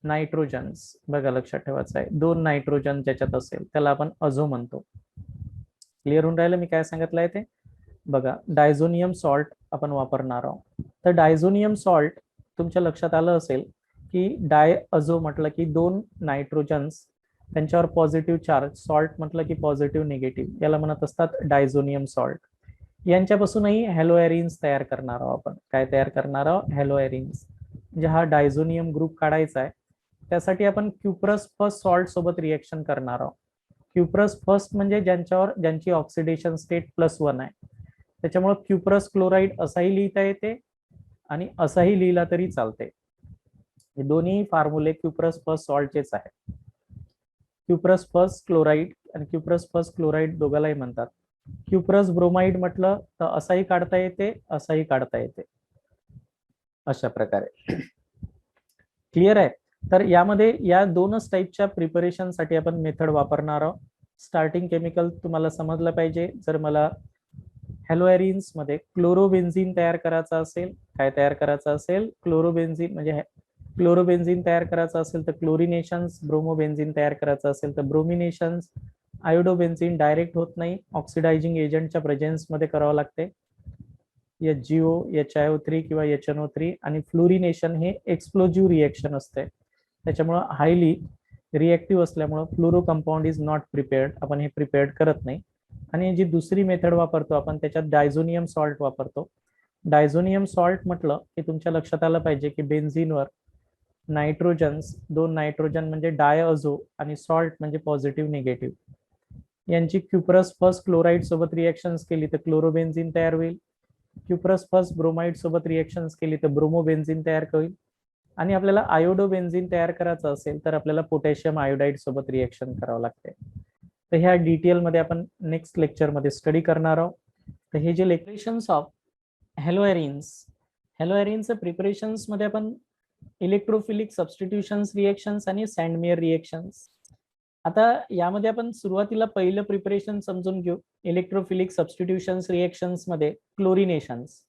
नायट्रोजन्स. बघा लक्षात ठेवायचं आहे, दोन नायट्रोजन ज्याच्यात असेल त्याला आपण अझो म्हणतो. क्लिअर होऊन राहिलं मी काय सांगितलं आहे ते. बघा डायझोनियम सॉल्ट आपण वापरणार आहोत. तर डायझोनियम सॉल्ट तुमच्या लक्षात आलं असेल की डाय अझो म्हटलं की दोन नायट्रोजन्स, त्यांच्यावर पॉझिटिव्ह चार्ज, सॉल्ट म्हटलं की पॉझिटिव्ह निगेटिव्ह, याला म्हणत असतात डायझोनियम सॉल्ट. यांच्यापासूनही हॅलो एरिन्स तयार करणार आहोत आपण. काय तयार करणार आहोत, हॅलो एरिन्स. म्हणजे हा डायझोनियम ग्रुप काढायचा आहे, त्यासाठी आपण क्युप्रस फर्स्ट सॉल्ट सोबत रिएक्शन करणार आहोत. क्युप्रस फर्स्ट म्हणजे ज्यांची ऑक्सिडेशन स्टेट +1 आहे. त्याच्यामुळे क्युप्रस क्लोराईड असाही लिहिता येते आणि असाही लिहिला तरी चालते. हे दोन्ही फॉर्म्युले क्युप्रस फर्स्ट सॉल्टचेच आहे. क्युप्रस फर्स्ट क्लोराईड आणि क्युप्रस फर्स्ट क्लोराईड दोघालाही म्हणतात. क्युप्रस ब्रोमाइड म्हटलं तर असाही काढता येते, असाही काढता येते, अशा प्रकारे. क्लिअर आहे. तर यामध्ये या दोनच टाईपच्या प्रिपरेशनसाठी आपण मेथड वापरणार आहोत. स्टार्टिंग केमिकल तुम्हाला समजलं पाहिजे. जर मला हॅलो एरिन्स मध्ये क्लोरोबेन्झीन तयार करायचा असेल, काय तयार करायचं असेल, क्लोरोबेन्झीन म्हणजे क्लोरोबेन्झीन तयार करायचं असेल तर क्लोरिनेशन्स, ब्रोमोबेन्झीन तयार करायचं असेल तर ब्रोमिनेशन्स. आयोडोबेन्झीन डायरेक्ट होत नाही, ऑक्सिडायझिंग एजंटच्या प्रेझेन्स मध्ये करावं लागते, HGO, HiO3 किंवा HNO3. आणि फ्लोरिनेशन हे एक्सप्लोजिव्ह रिएक्शन असते, त्याच्यामुळे हायली रिएक्टिव्ह असल्यामुळे फ्लोरो कंपाऊंड इज नॉट प्रिपेअर्ड, आपण हे प्रिपेअर्ड करत नाही. आणि जी दुसरी मेथड वापरतो आपण त्याच्यात डायझोनियम सॉल्ट वापरतो. डायझोनियम सॉल्ट म्हटलं की तुमच्या लक्षात आलं पाहिजे की बेन्झीनवर नायट्रोजन्स, दोन नायट्रोजन म्हणजे डायअझो आणि सॉल्ट म्हणजे पॉझिटिव्ह निगेटिव्ह, यांची क्युप्रस फर्स्ट क्लोराईड सोबत रिएक्शन्स केली तर क्लोरोबेन्झीन तयार होईल. क्युप्रस फर्स्ट ब्रोमाइड सोबत रिएक्शन्स केली तर ब्रोमोबेन्झीन तयार होईल. आणि आपल्याला आयोडोबेन्झीन तयार करायचं असेल तर आपल्याला पोटॅशियम आयोडाईड सोबत रिएक्शन करावं लागते. तर ह्या डिटेल मध्ये आपण नेक्स्ट लेक्चर मध्ये स्टडी करणार आहोत. तर हे जे लेक्चरेशन्स ऑफ हॅलो एरिन्स प्रिपरेशन्स मध्ये आपण इलेक्ट्रोफिलिक सबस्टिट्यूशन्स रिएक्शन्स आणि सँडमियर रिएक्शन्स. आता यामध्ये आपण सुरुवातीला पहिलं प्रिपरेशन समजून घेऊ. इलेक्ट्रोफिलिक सबस्टिट्यूशन्स रिएक्शन्स मध्ये क्लोरिनेशन्स.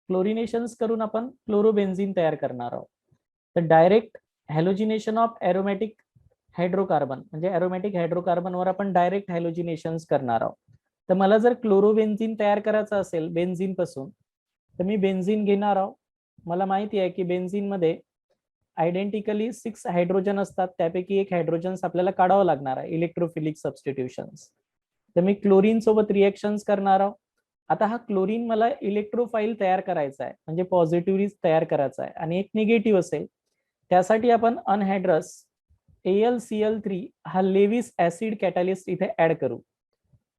क्लोरिनेशन्स करून आपण क्लोरोबेन्झीन तयार करणार आहोत. तर डायरेक्ट हॅलोजिनेशन ऑफ एरोमॅटिक हायड्रोकार्बन म्हणजे एरोमॅटिक हायड्रोकार्बनवर आपण डायरेक्ट हॅलोजिनेशन्स करणार आहोत. तर मला जर क्लोरोबेन्झीन तयार करायचं असेल बेन्झीन पासून, तर मी बेन्झीन घेणार आहोत. मला माहिती आहे की बेन्झीन मध्ये आयडेंटिकली 6 हायड्रोजन असतात, त्यापैकी एक हायड्रोजन्स आपल्याला काढावं लागणार आहे इलेक्ट्रोफिलिक सबस्टिट्यूशन्स. तर मी क्लोरीन सोबत रिएक्शन्स करणार आहोत. आता हा क्लोरीन मला इलेक्ट्रोफाईल तयार करायचा आहे, म्हणजे पॉझिटिव्ह तयार करायचा आहे आणि एक निगेटिव्ह असेल. त्यासाठी आपण अनहायड्रस AlCl3 हा लेविस ऍसिड कॅटॅलिस्ट इथे ऍड करू,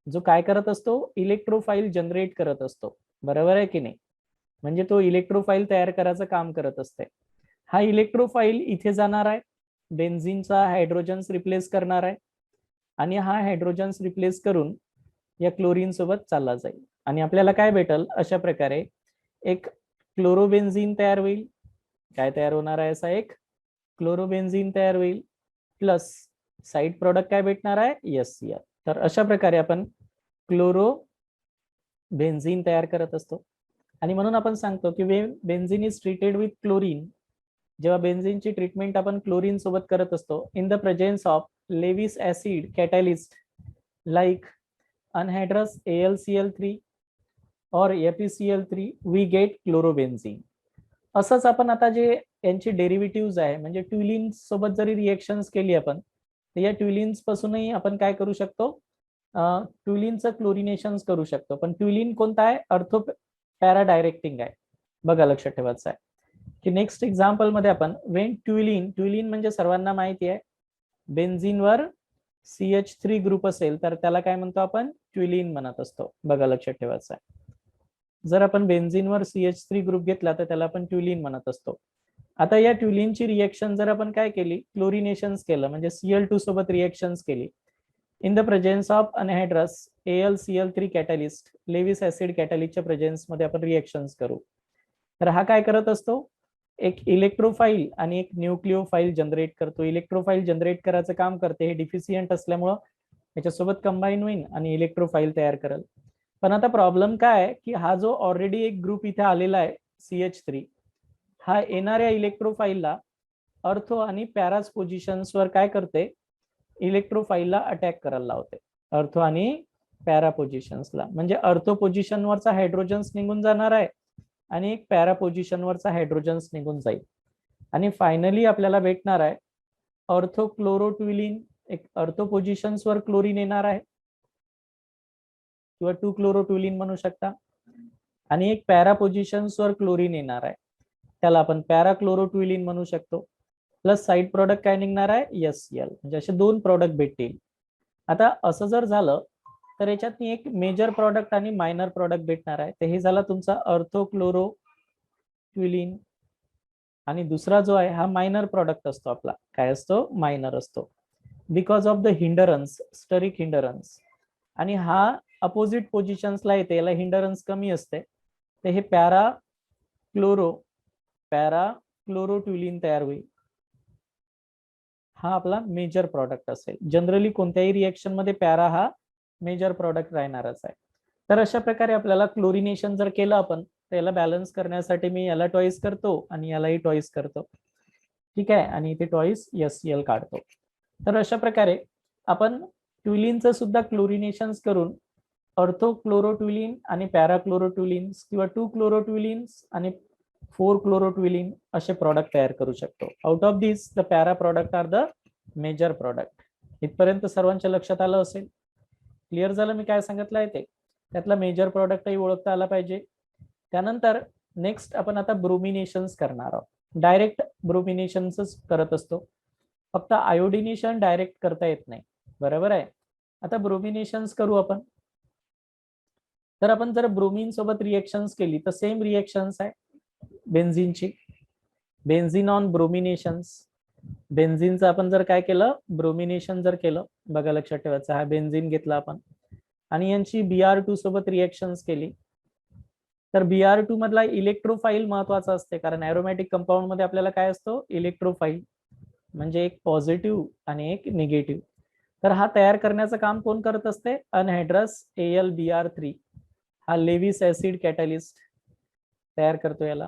जो काय करत असतो, इलेक्ट्रोफाईल जनरेट करत असतो. बरोबर आहे की नाही? म्हणजे तो इलेक्ट्रोफाईल तयार करायचं काम करत असते. हा इलेक्ट्रोफाईल इथे जाणार आहे, बेन्झीनचा हायड्रोजन्स रिप्लेस करणार आहे आणि हा हायड्रोजन्स रिप्लेस करून या क्लोरीन सोबत चालला जाईल आणि आपल्याला काय भेटल, अशा प्रकारे एक क्लोरोबेन्झीन तयार होईल. काय तयार होणार आहे? असा एक क्लोरोबेन्झीन तयार होईल प्लस साइड प्रोडक्ट काय भेटणार आहे? HCl. तर अशा प्रकारे आपण क्लोरो बेन्झीन तयार करत असतो. आणि म्हणून आपण सांगतो की benzene is treated with chlorine, जेव्हा बेन्झीनची ट्रीटमेंट आपण क्लोरीन सोबत करत असतो, in the presence of Lewis acid catalyst like anhydrous AlCl3 और FeCl3 वी गेट क्लोरोबेन्झीन. असंच आपण आता जे यांचे डेरिव्हेटिव्ह आहे, म्हणजे ट्युलिन्स सोबत जरी रिएक्शन्स केली आपण, तर या ट्युलिन्स पासूनही आपण काय करू शकतो, ट्युलिनचं क्लोरिनेशन करू शकतो. पण ट्युलिन कोणता आहे? अर्थो पॅरा डायरेक्टिंग आहे. बघा, लक्षात ठेवायचं आहे की नेक्स्ट एक्झाम्पल मध्ये आपण वेन ट्युलिन म्हणजे सर्वांना माहिती आहे, बेन्झीनवर CH3 ग्रुप असेल तर त्याला काय म्हणतो आपण? ट्युलिन म्हणत असतो. बघा, लक्षात ठेवायचं आहे. जर आपण बेन्झीनवर CH3 ग्रुप घेतला तर त्याला आपण ट्युलिन म्हणत असतो. आता या ट्युलिनची रिएक्शन जर आपण काय केली, क्लोरिनेशन्स केलं, म्हणजे Cl2 सोबत रिएक्शन्स केली, in the presence of anhydrous AlCl3 catalyst Lewis acid कॅटॅलिस्टच्या प्रेझेन्स मध्ये आपण रिएक्शन्स करू. तर हा काय करत असतो, एक इलेक्ट्रोफाईल आणि एक न्यूक्लिओफाईल जनरेट करतो. इलेक्ट्रोफाईल जनरेट करायचं काम करते, हे डिफिशियंट असल्यामुळं याच्यासोबत कंबाईन होईल आणि इलेक्ट्रोफाईल तयार करेल. पण आता प्रॉब्लेम काय आहे की हा जो ऑलरेडी एक ग्रुप इथे आलेला आहे CH3, हा येणाऱ्या इलेक्ट्रोफाईलला अर्थो आणि पॅराज पोझिशन्सवर काय करते, इलेक्ट्रोफाईलला अटॅक करायला लावते. अर्थो आणि पॅरा पोझिशन्सला, म्हणजे अर्थो पोझिशनवरचा हायड्रोजन्स निघून जाणार आहे आणि एक पॅरा पोझिशनवरचा हायड्रोजन्स निघून जाईल आणि फायनली आपल्याला भेटणार आहे अर्थो क्लोरोट्युलिन. एक अर्थो पोझिशन्सवर क्लोरीन येणार आहे किंवा 2 क्लोरोट्युलिन म्हणू शकता, आणि एक पॅरा पोझिशन्सवर क्लोरीन येणार आहे, त्याला आपण पॅरा क्लोरोट्युलिन म्हणू शकतो. प्लस साइड प्रोडक्ट काय निघणार आहे? HCl. म्हणजे असे 2 प्रोडक्ट भेटतील. आता असं जर झालं तर याच्यात एक मेजर प्रॉडक्ट आणि मायनर प्रॉडक्ट भेटणार आहे. तर हे झाला तुमचा अर्थो क्लोरोट्युलिन आणि दुसरा जो आहे हा मायनर प्रॉडक्ट असतो आपला. काय असतो? मायनर असतो, बिकॉज ऑफ द हिंडरन्स, स्टरिक हिंडरन्स. आणि हा अपोजिट पोझिशन्सला येते, याला हिंडरन्स कमी असते, तर हे पॅरा क्लोरोट्युलिन तयार होईल. हा आपला मेजर प्रॉडक्ट असेल. जनरली कोणत्याही रिएक्शन मध्ये पॅरा हा मेजर प्रॉडक्ट राहणारच आहे. तर अशा प्रकारे आपल्याला क्लोरिनेशन जर केलं आपण, तर याला बॅलन्स करण्यासाठी मी याला टॉईस करतो आणि यालाही टॉईस करतो. ठीक आहे, आणि इथे टॉईस HCl काढतो. तर अशा प्रकारे आपण ट्युलिनचं सुद्धा क्लोरिनेशन्स करून अर्थो क्लोरोट्युलिन आणि पॅरा क्लोरोट्युलिन्स किंवा 2 क्लोरोट्युलिन्स आणि 4 क्लोरोट्युलिन असे प्रॉडक्ट तयार करू शकतो. Out of this the para product are the major product. इथपर्यंत सर्वांच्या लक्षात आलं असेल? क्लिअर झालं मी काय सांगितलं आहे ते? त्यातला मेजर प्रॉडक्टही ओळखता आला पाहिजे. त्यानंतर नेक्स्ट आपण आता ब्रोमिनेशन्स करणार आहोत. डायरेक्ट ब्रोमिनेशन्स करत असतो, फक्त आयोडिनेशन डायरेक्ट करता येत नाही. बरोबर आहे? आता ब्रोमिनेशन्स करू आपण. तर आपण जर ब्रोमीन सोबत रिएक्शन्स केली तर सेम रिएक्शन्स आहे बेन्झीनची. Benzene on ब्रोमिनेशन्स. बेन्झीनचं आपण जर काय केलं, ब्रोमिनेशन जर केलं, बघा लक्षात ठेवायचं, हा बेन्झीन घेतला आपण आणि यांची Br2 सोबत रिएक्शन्स केली, तर Br2 मधला इलेक्ट्रोफाईल महत्वाचा असते, कारण एरोमॅटिक कंपाऊंड मध्ये आपल्याला काय असतो? इलेक्ट्रोफाईल, म्हणजे एक पॉझिटिव्ह आणि एक निगेटिव्ह. तर हा तयार करण्याचं काम कोण करत असते? अनहायड्रस AlBr3 हा लेविस ऍसिड कॅटॅलिस्ट तयार करतो याला,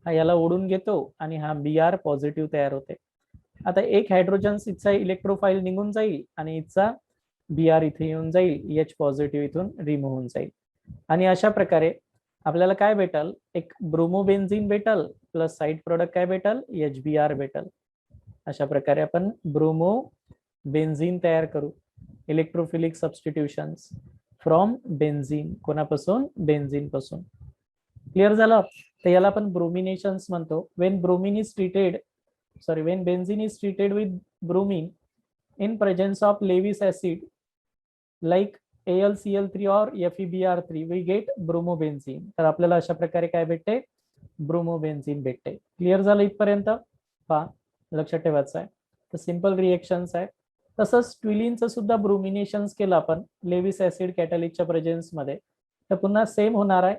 हा याला ओढून घेतो आणि हा Br पॉझिटिव्ह तयार होते. आता एक हायड्रोजन इथचा इलेक्ट्रोफाईल निघून जाईल आणि इथचा Br इथे येऊन जाईल, H पॉझिटिव्ह इथून रिमूव्ह होऊन जाईल. आणि अशा प्रकारे आपल्याला काय भेटल, एक ब्रोमोबेन्झीन भेटल प्लस साईड प्रोडक्ट काय भेटल, HBr भेटल. अशा प्रकारे आपण ब्रोमो बेन्झीन तयार करू, electrophilic substitutions from benzene. कोणापासून, benzene पासून. क्लिअर झालं. तर याला आपण ब्रोमिनेशन्स म्हणतो. Wien bromine is treated, sorry, Wien benzene is treated with bromine in presence of Lewis acid like AlCl3 or FeBr3 we get bromobenzene. तर आपल्याला अशा प्रकारे काय भेटते, ब्रोमोबेन्झीन भेटते. क्लिअर झालं इथपर्यंत, पहा लक्षात ठेवायचं आहे. तर सिंपल रिएक्शन्स आहे. तसंच ट्विलिनचं सुद्धा ब्रोमिनेशन्स केलं आपण लेविस ऍसिड कॅटलिकच्या प्रेझेन्स मध्ये, तर पुन्हा सेम होणार आहे.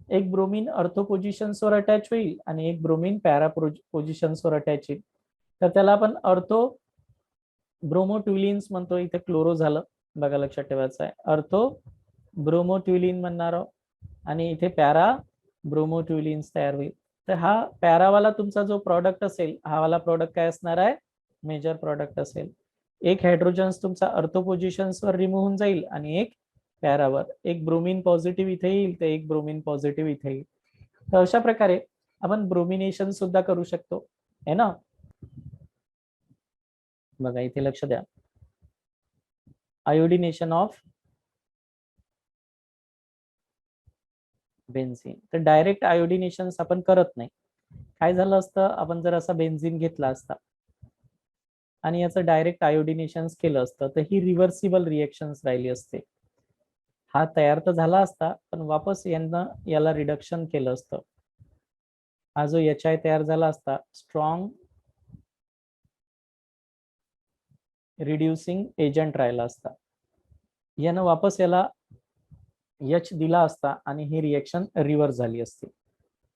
एक ब्रोमीन अर्थो पोझिशन्सवर अटॅच होईल आणि एक ब्रोमीन पॅरा पोझिशन्सवर अटॅच होईल. तर त्याला आपण अर्थो ब्रोमोट्विलिन्स म्हणतो. इथे क्लोरो झालं, बघा लक्षात ठेवायचं आहे. अर्थो ब्रोमोट्विलिन म्हणणार आणि इथे पॅरा ब्रोमोट्विलिन्स तयार होईल. तर हा पॅरावाला तुमचा जो प्रॉडक्ट असेल, हा वाला प्रॉडक्ट काय असणार आहे, मेजर प्रॉडक्ट असेल. एक हायड्रोजन्स तुमचा अर्थो पोझिशन्सवर रिमूव्ह होऊन जाईल आणि एक पॅरावर. एक ब्रोमीन पॉझिटिव्ह इथे येईल तर एक ब्रोमीन पॉझिटिव्ह इथे येईल. तर अशा प्रकारे आपण ब्रोमिनेशन सुद्धा करू शकतो, है ना. बघा इथे लक्ष द्या, आयोडिनेशन ऑफ बेन्झीन. तर डायरेक्ट आयोडिनेशन आपण करत नाही. काय झालं असतं, आपण जर असा बेन्झीन घेतला असता आणि याचं डायरेक्ट आयोडिनेशन केलं असतं तर ही रिव्हर्सिबल रिएक्शन्स राहिली असते. हा तयार तर झाला असता पण वापस याला रिडक्शन केलं असतं. हा जो HI तयार झाला असता, स्ट्रॉंग रिड्युसिंग एजंट राहिला असता, यानं वापस याला H दिला असता आणि ही रिएक्शन रिव्हर्स झाली असती.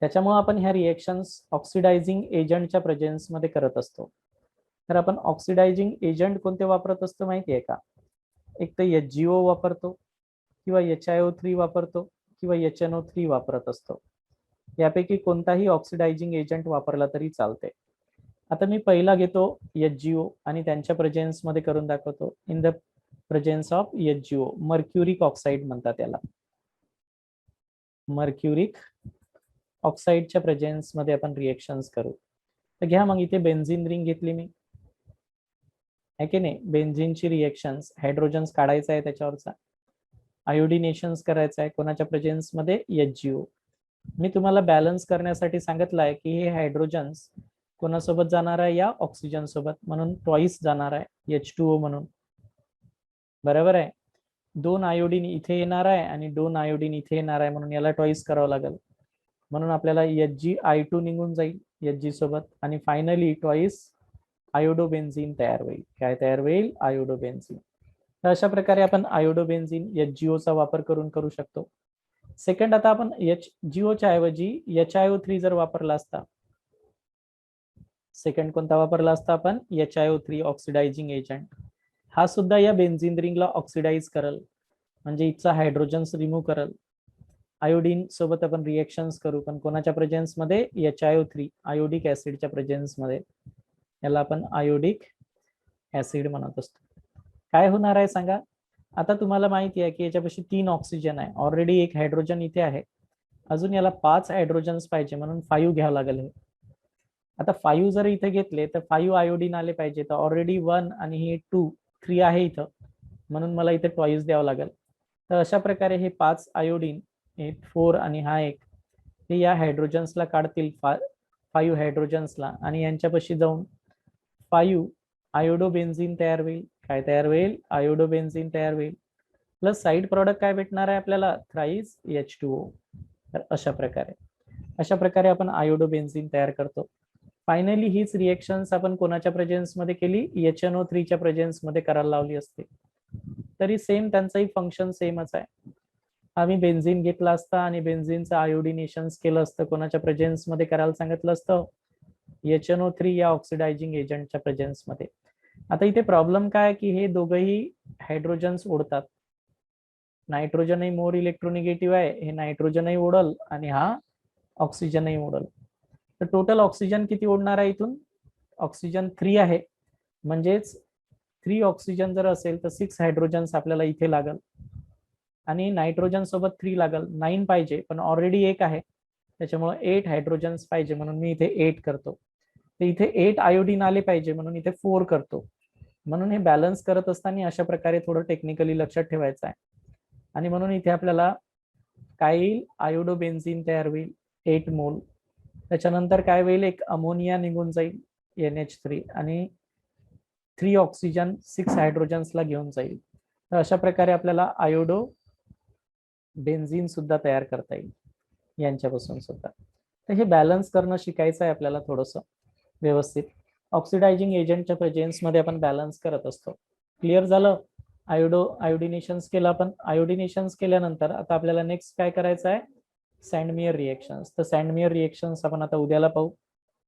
त्याच्यामुळे आपण ह्या रिएक्शन्स ऑक्सिडायझिंग एजंटच्या प्रेझेन्स मध्ये करत असतो. तर आपण ऑक्सिडायझिंग एजंट कोणते वापरत असतो माहिती आहे का, एक तर HgO वापरतो किंवा HiO3 वापरतो किंवा HNO3 वापरत असतो. यापैकी कोणताही ऑक्सिडायझिंग एजंट वापरला तरी चालते. आता मी पहिला घेतो HgO आणि त्यांच्या प्रेझेन्स मध्ये करून दाखवतो. In the presence of HgO, mercuric oxide म्हणतात त्याला. मर्क्युरिक ऑक्साईडच्या प्रेझेन्स मध्ये आपण रिएक्शन्स करू. तर घ्या मग, इथे बेन्झीन रिंग घेतली मी, आहे की नाही. बेन्झीनची रिएक्शन्स, हायड्रोजन्स काढायचा आहे त्याच्यावरचा, आयोडिनेशन्स करायचं आहे कोणाच्या प्रेझेन्स मध्ये, HgO. मी तुम्हाला बॅलन्स करण्यासाठी सांगितलं आहे की हे हायड्रोजन्स कोणासोबत जाणार आहे, या ऑक्सिजन सोबत, म्हणून ट्वाइस जाणार आहे H2O म्हणून. बरोबर आहे. 2 आयोडीन इथे येणार आहे आणि 2 आयोडीन इथे येणार आहे, म्हणून याला ट्वाइस करावं लागेल. म्हणून आपल्याला HgI2 निघून जाईल Hg सोबत आणि फायनली ट्वाइस आयोडोबेन्झीन तयार होईल. काय तयार होईल, आयोडोबेन्झीन. तर अशा प्रकारे आपण आयोडोबेन्झीन HgO चा वापर करून करू शकतो. सेकंड, आता आपण HgO च्या ऐवजी HiO3 जर वापरला असता, सेकंड कोणता वापरला असता आपण, HiO3 ऑक्सिडायझिंग एजंट. हा सुद्धा या बेन्झीन रिंगला ऑक्सिडाइज करल, म्हणजे इथचा हायड्रोजन्स रिमूव्ह करल. आयोडीन सोबत आपण रिएक्शन्स करू, पण कोणाच्या प्रेझेन्स मध्ये, HiO3 आयोडिक ऍसिडच्या प्रेझेन्स मध्ये. याला आपण आयोडिक ऍसिड म्हणत असतो. काय होणार आहे सांगा. आता तुम्हाला माहिती आहे की याच्यापाशी 3 ऑक्सिजन आहे, ऑलरेडी एक हायड्रोजन इथे आहे, अजून याला 5 हायड्रोजन्स पाहिजे, म्हणून 5 घ्यावं लागेल. हे आता 5 जर इथे घेतले तर 5 आयोडीन आले पाहिजे, तर ऑलरेडी 1 आणि हे 2 3 आहे इथं, म्हणून मला इथे ट्वाइस द्यावं लागेल. तर अशा प्रकारे हे 5 आयोडीन, हे 4 आणि हा 1, हे या हायड्रोजन्सला काढतील, 5 हायड्रोजन्सला, आणि यांच्यापाशी जाऊन 5 आयोडोबेन्झीन तयार होईल. काय तयार होईल, आयोडोबेन्झीन तयार होईल. प्लस साईड प्रॉडक्ट काय भेटणार आहे आपल्याला, थ्राईस H2O. तर अशा प्रकारे आपण आयोडोबेन्झीन तयार करतो. फायनली हीच रिएक्शन्स आपण कोणाच्या प्रेझेन्स मध्ये केली, HNO3 च्या प्रेझेन्स मध्ये करायला लावली असते. तरी सेम त्यांचंही फंक्शन सेमच आहे. आम्ही बेन्झीन घेतला असता आणि बेन्झीनचं आयोडिनेशन केलं असतं, कोणाच्या प्रेझेन्स मध्ये करायला सांगितलं असतं, HNO3 या ऑक्सिडायझिंग एजंटच्या प्रेझेन्स मध्ये. आता इथे प्रॉब्लेम काय की हे दोघंही हायड्रोजन्स ओढतात. नायट्रोजनही मोर इलेक्ट्रोनिगेटिव्ह आहे, हे नायट्रोजनही ओढल आणि हा ऑक्सिजनही उडल. तर टोटल ऑक्सिजन किती उडणार आहे इथून? ऑक्सिजन 3 आहे, म्हणजेच 3 ऑक्सिजन जर असेल तर 6 हायड्रोजन्स आपल्याला इथे लागल आणि नायट्रोजन सोबत 3 लागल. 9 पाहिजे पण ऑलरेडी 1 आहे, त्याच्यामुळे 8 हायड्रोजन्स पाहिजे म्हणून मी इथे 8 करतो. तर इथे 8 आयोडीन आले पाहिजे म्हणून इथे 4 करतो. म्हणून हे बॅलन्स करत असताना अशा प्रकारे थोडं टेक्निकली लक्षात ठेवायचं आहे. आणि म्हणून इथे आपल्याला काय येईल, आयोडोबेन्झीन तयार होईल 8 मोल. त्याच्यानंतर काय होईल, एक अमोनिया निघून जाईल NH3 आणि 3 ऑक्सिजन 6 हायड्रोजन्सला घेऊन जाईल. तर अशा प्रकारे आपल्याला आयोडो बेन्झीन सुद्धा तयार करता येईल यांच्यापासून सुद्धा. तर हे बॅलन्स करणं शिकायचं आहे आपल्याला थोडंसं व्यवस्थित. ऑक्सिडायझिंग एजंटच्या प्रेझेन्समध्ये आपण बॅलन्स करत असतो. क्लिअर झालं? आयोडिनेशन्स केलं आपण. आयोडिनेशन्स केल्यानंतर आता आपल्याला नेक्स्ट काय करायचं आहे, सँडमियर रिएक्शन्स. तर सँडमियर रिएक्शन्स आपण आता उद्याला पाहू.